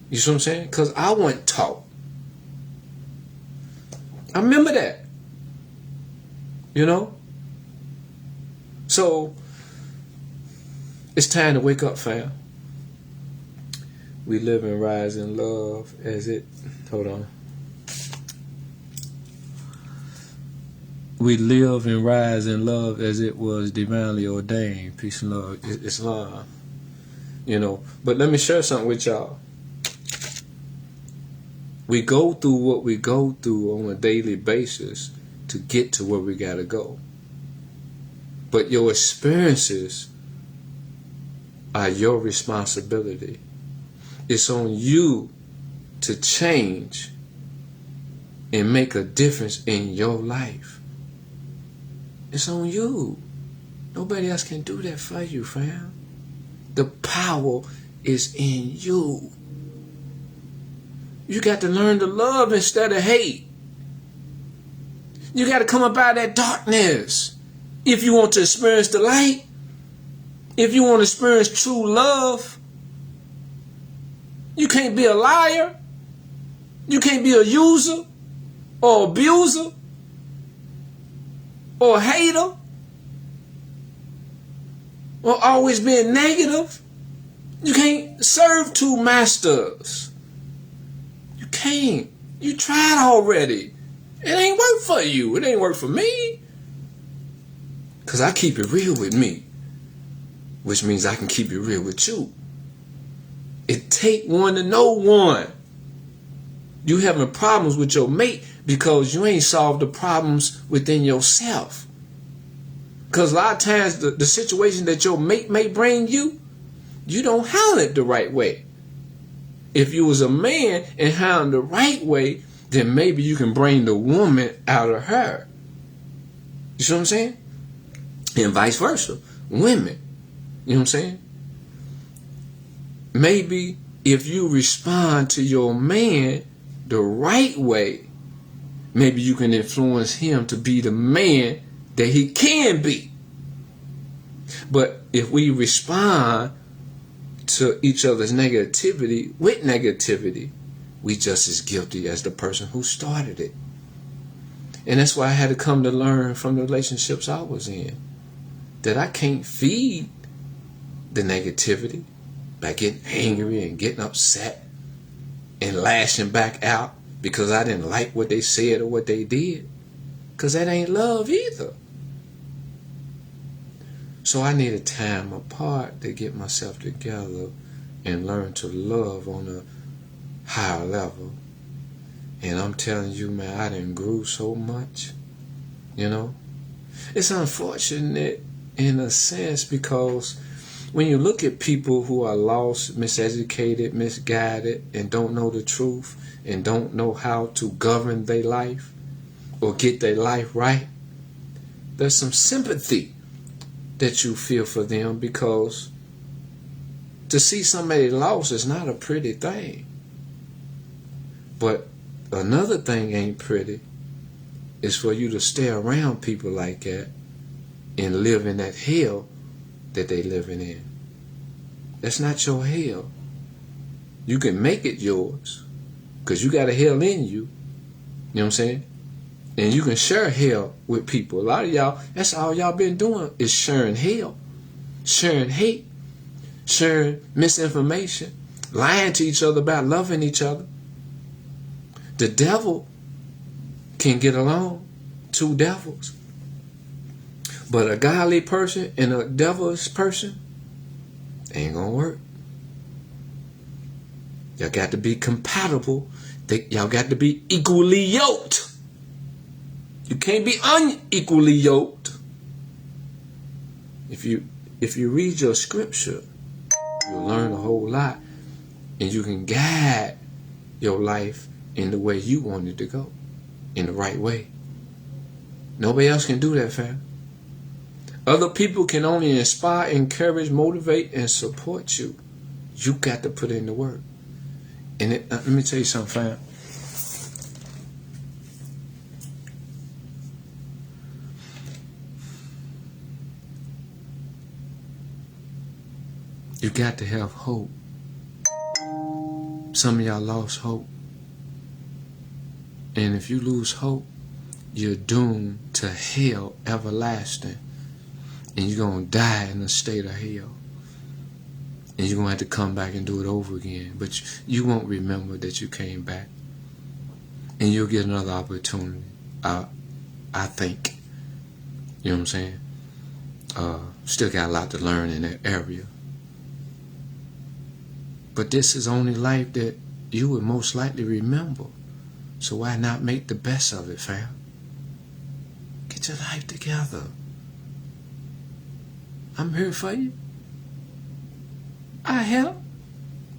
You see what I'm saying? Because I wasn't taught. I remember that. You know? So, it's time to wake up, fam. We live and rise in love as it... Hold on. We live and rise in love as it was divinely ordained. Peace and love. Islam. You know, but let me share something with y'all. We go through what we go through on a daily basis to get to where we gotta go. But your experiences are your responsibility. It's on you to change and make a difference in your life. It's on you. Nobody else can do that for you, fam. The power is in you. You got to learn to love instead of hate. You got to come up out of that darkness if you want to experience the light. If you want to experience true love. You can't be a liar. You can't be a user or abuser or a hater or always being negative. You can't serve two masters. You can't. You tried already. It ain't work for you. It ain't work for me. Because I keep it real with me, which means I can keep it real with you. It take one to know one. You having problems with your mate because you ain't solved the problems within yourself. Because a lot of times the situation that your mate may bring you, you don't handle it the right way. If you was a man and handle the right way, then maybe you can bring the woman out of her. You see what I'm saying? And vice versa. Women. You know what I'm saying? Maybe if you respond to your man the right way, maybe you can influence him to be the man that he can be. But if we respond to each other's negativity with negativity, we just as guilty as the person who started it. And that's why I had to come to learn from the relationships I was in, that I can't feed the negativity by getting angry and getting upset and lashing back out because I didn't like what they said or what they did. Because that ain't love either. So I needed time apart to get myself together and learn to love on a higher level. And I'm telling you, man, I done grew so much. You know? It's unfortunate in a sense because when you look at people who are lost, miseducated, misguided, and don't know the truth, and don't know how to govern their life or get their life right, there's some sympathy that you feel for them, because to see somebody lost is not a pretty thing. But another thing ain't pretty is for you to stay around people like that and live in that hell that they living in. That's not your hell. You can make it yours, because you got a hell in you. You know what I'm saying? And you can share hell with people. A lot of y'all, that's all y'all been doing, is sharing hell, sharing hate, sharing misinformation, lying to each other about loving each other. The devil can get along, two devils. But a godly person and a devilish person ain't gonna work. Y'all got to be compatible. Y'all got to be equally yoked. You can't be unequally yoked. If you read your scripture, you'll learn a whole lot, and you can guide your life in the way you want it to go, in the right way. Nobody else can do that, fam. Other people can only inspire, encourage, motivate, and support you. You got to put in the work. And let me tell you something, fam. You got to have hope. Some of y'all lost hope. And if you lose hope, you're doomed to hell everlasting. And you're going to die in a state of hell. And you're going to have to come back and do it over again. But you won't remember that you came back. And you'll get another opportunity, I think. You know what I'm saying? Still got a lot to learn in that area. But this is only life that you would most likely remember. So why not make the best of it, fam? Get your life together. I'm here for you. I help.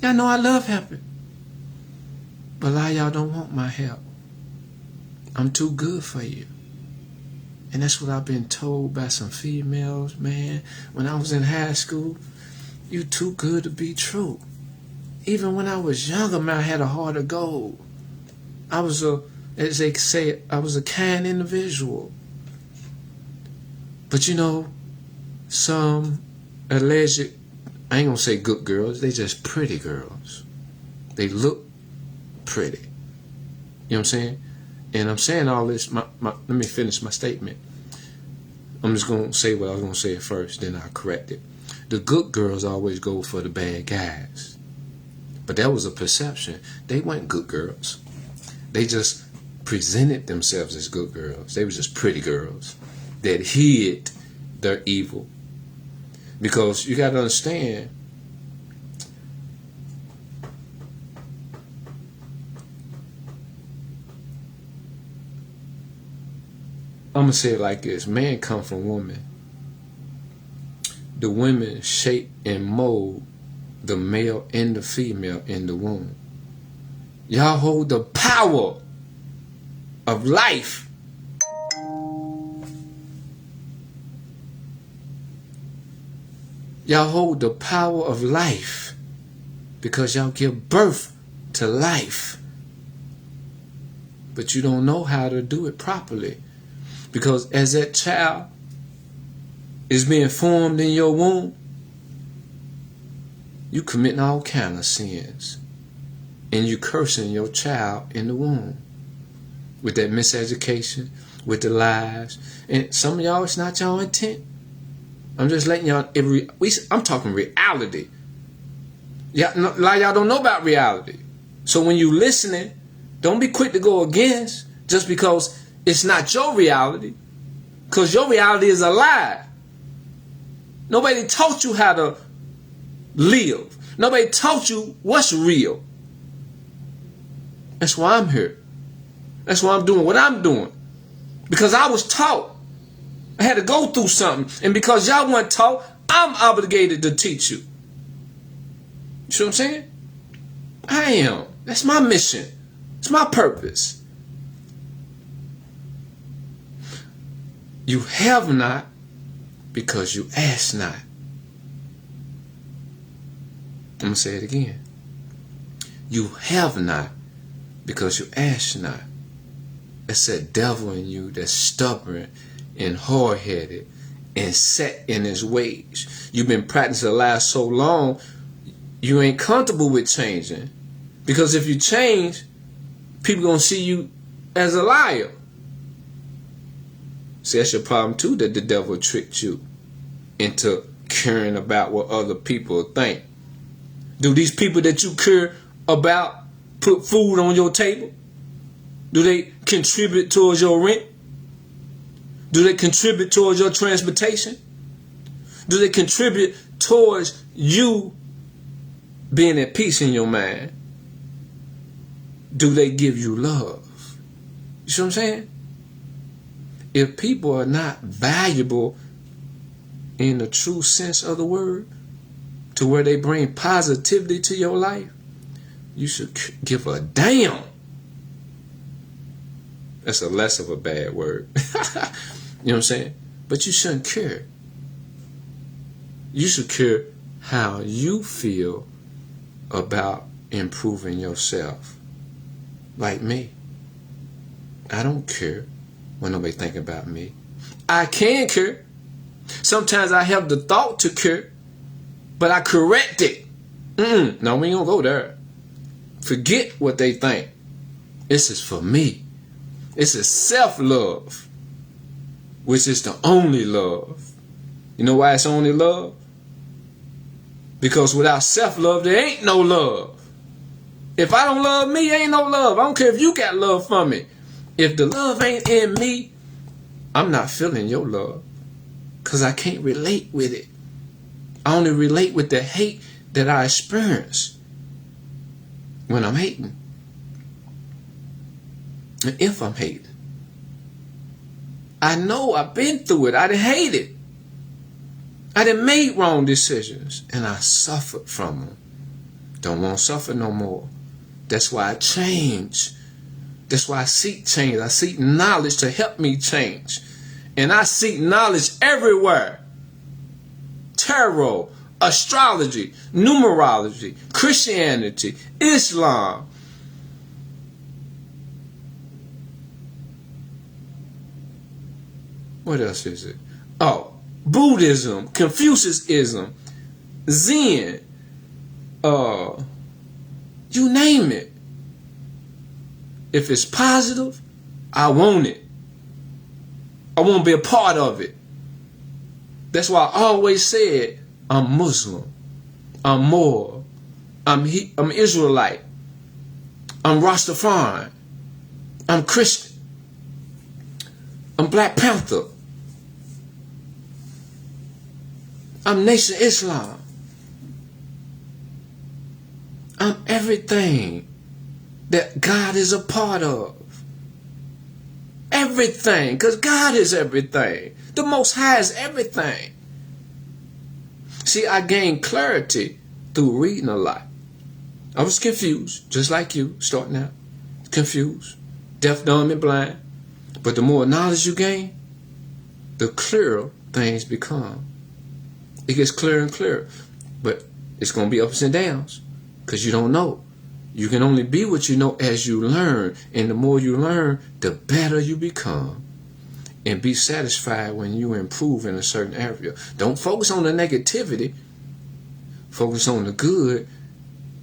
Y'all know I love helping. But a lot of y'all don't want my help. I'm too good for you. And that's what I've been told by some females, man. When I was in high school, you too good to be true. Even when I was younger, man, I had a heart of gold. I was as they say, I was a kind individual. But you know, some alleged, I ain't gonna say good girls, they just pretty girls. They look pretty. You know what I'm saying? And I'm saying all this, let me finish my statement. I'm just gonna say what I was gonna say at first, then I'll correct it. The good girls always go for the bad guys. But that was a perception. They weren't good girls. They just presented themselves as good girls. They were just pretty girls that hid their evil. Because you got to understand, I'm going to say it like this. Man come from woman. The women shape and mold the male and the female in the womb. Y'all hold the power of life. Y'all hold the power of life because y'all give birth to life. But you don't know how to do it properly. Because as that child is being formed in your womb, you committing all kind of sins. And you cursing your child in the womb. With that miseducation, with the lies. And some of y'all, it's not y'all intent. I'm just letting y'all, I'm talking reality. A lot of y'all don't know about reality. So when you listening, don't be quick to go against just because it's not your reality. Because your reality is a lie. Nobody taught you how to live. Nobody taught you what's real. That's why I'm here. That's why I'm doing what I'm doing. Because I was taught. I had to go through something. And because y'all weren't taught, I'm obligated to teach you. You see what I'm saying? I am. That's my mission. It's my purpose. You have not because you ask not. I'm going to say it again. You have not because you ask not. It's that devil in you that's stubborn and hard-headed and set in his ways. You've been practicing a lie so long, you ain't comfortable with changing. Because if you change, people gonna see you as a liar. See, that's your problem too, that the devil tricked you into caring about what other people think. Do these people that you care about put food on your table? Do they contribute towards your rent? Do they contribute towards your transportation? Do they contribute towards you being at peace in your mind? Do they give you love? You see what I'm saying? If people are not valuable in the true sense of the word, to where they bring positivity to your life, you should give a damn. That's a less of a bad word. You know what I'm saying? But you shouldn't care. You should care how you feel about improving yourself. Like me. I don't care when nobody think about me. I can care. Sometimes I have the thought to care, but I correct it. No, we ain't gonna go there. Forget what they think. This is for me. This is self-love, which is the only love. You know why it's only love? Because without self-love, there ain't no love. If I don't love me, ain't no love. I don't care if you got love for me. If the love ain't in me, I'm not feeling your love. Because I can't relate with it. I only relate with the hate that I experience when I'm hating. And if I'm hating. I know I've been through it. I done hated. I done made wrong decisions. And I suffered from them. Don't want to suffer no more. That's why I change. That's why I seek change. I seek knowledge to help me change. And I seek knowledge everywhere. Tarot, astrology, numerology, Christianity, Islam. What else is it? Oh, Buddhism, Confucianism, Zen, you name it. If it's positive, I want it. I want to be a part of it. That's why I always said I'm Muslim, I'm Moor, I'm Israelite, I'm Rastafarian, I'm Christian, I'm Black Panther, I'm Nation Islam. I'm everything that God is a part of. Everything, because God is everything. The Most High is everything. See, I gained clarity through reading a lot. I was confused, just like you, starting out. Confused, deaf, dumb, and blind. But the more knowledge you gain, the clearer things become. It gets clearer and clearer. But it's going to be ups and downs because you don't know. You can only be what you know as you learn. And the more you learn, the better you become. And be satisfied when you improve in a certain area. Don't focus on the negativity. Focus on the good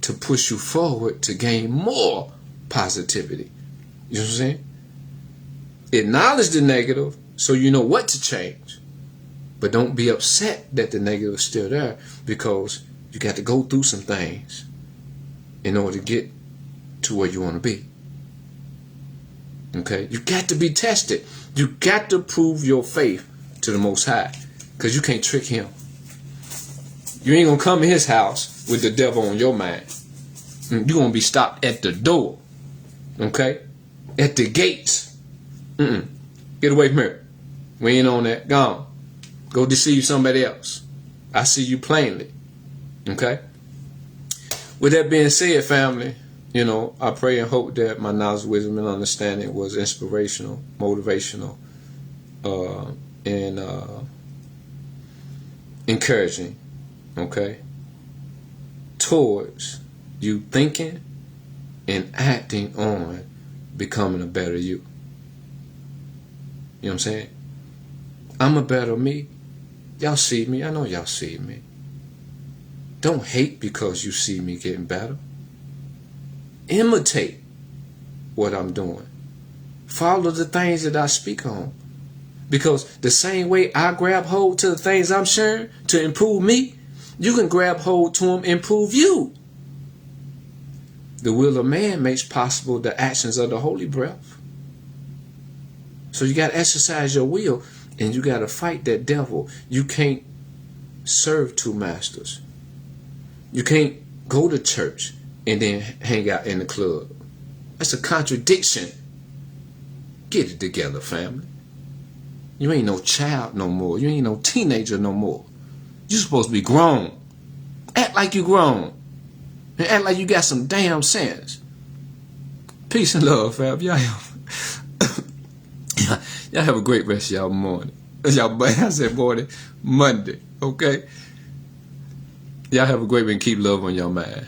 to push you forward to gain more positivity. You know what I'm saying? Acknowledge the negative so you know what to change. But don't be upset that the negative is still there, because you got to go through some things in order to get to where you want to be. Okay? You got to be tested. You got to prove your faith to the Most High, because you can't trick him. You ain't going to come in his house with the devil on your mind. You're going to be stopped at the door. Okay? At the gates. Get away from here. We ain't on that. Gone. Go deceive somebody else. I see you plainly. Okay? With that being said, family, I pray and hope that my knowledge, wisdom, and understanding was inspirational, motivational, and encouraging, okay, towards you thinking and acting on becoming a better you. You know what I'm saying? I'm a better me. Y'all see me. I know y'all see me. Don't hate because you see me getting better. Imitate what I'm doing. Follow the things that I speak on. Because the same way I grab hold to the things I'm sharing to improve me, you can grab hold to them, improve you. The will of man makes possible the actions of the Holy Breath. So you got to exercise your will, and you got to fight that devil. You can't serve two masters. You can't go to church and then hang out in the club. That's a contradiction. Get it together, family. You ain't no child no more. You ain't no teenager no more. You're supposed to be grown. Act like you grown. And act like you got some damn sense. Peace and love, fam. Y'all have a great rest of y'all morning. I said morning, Monday, okay? Y'all have a great one. Keep love on your mind.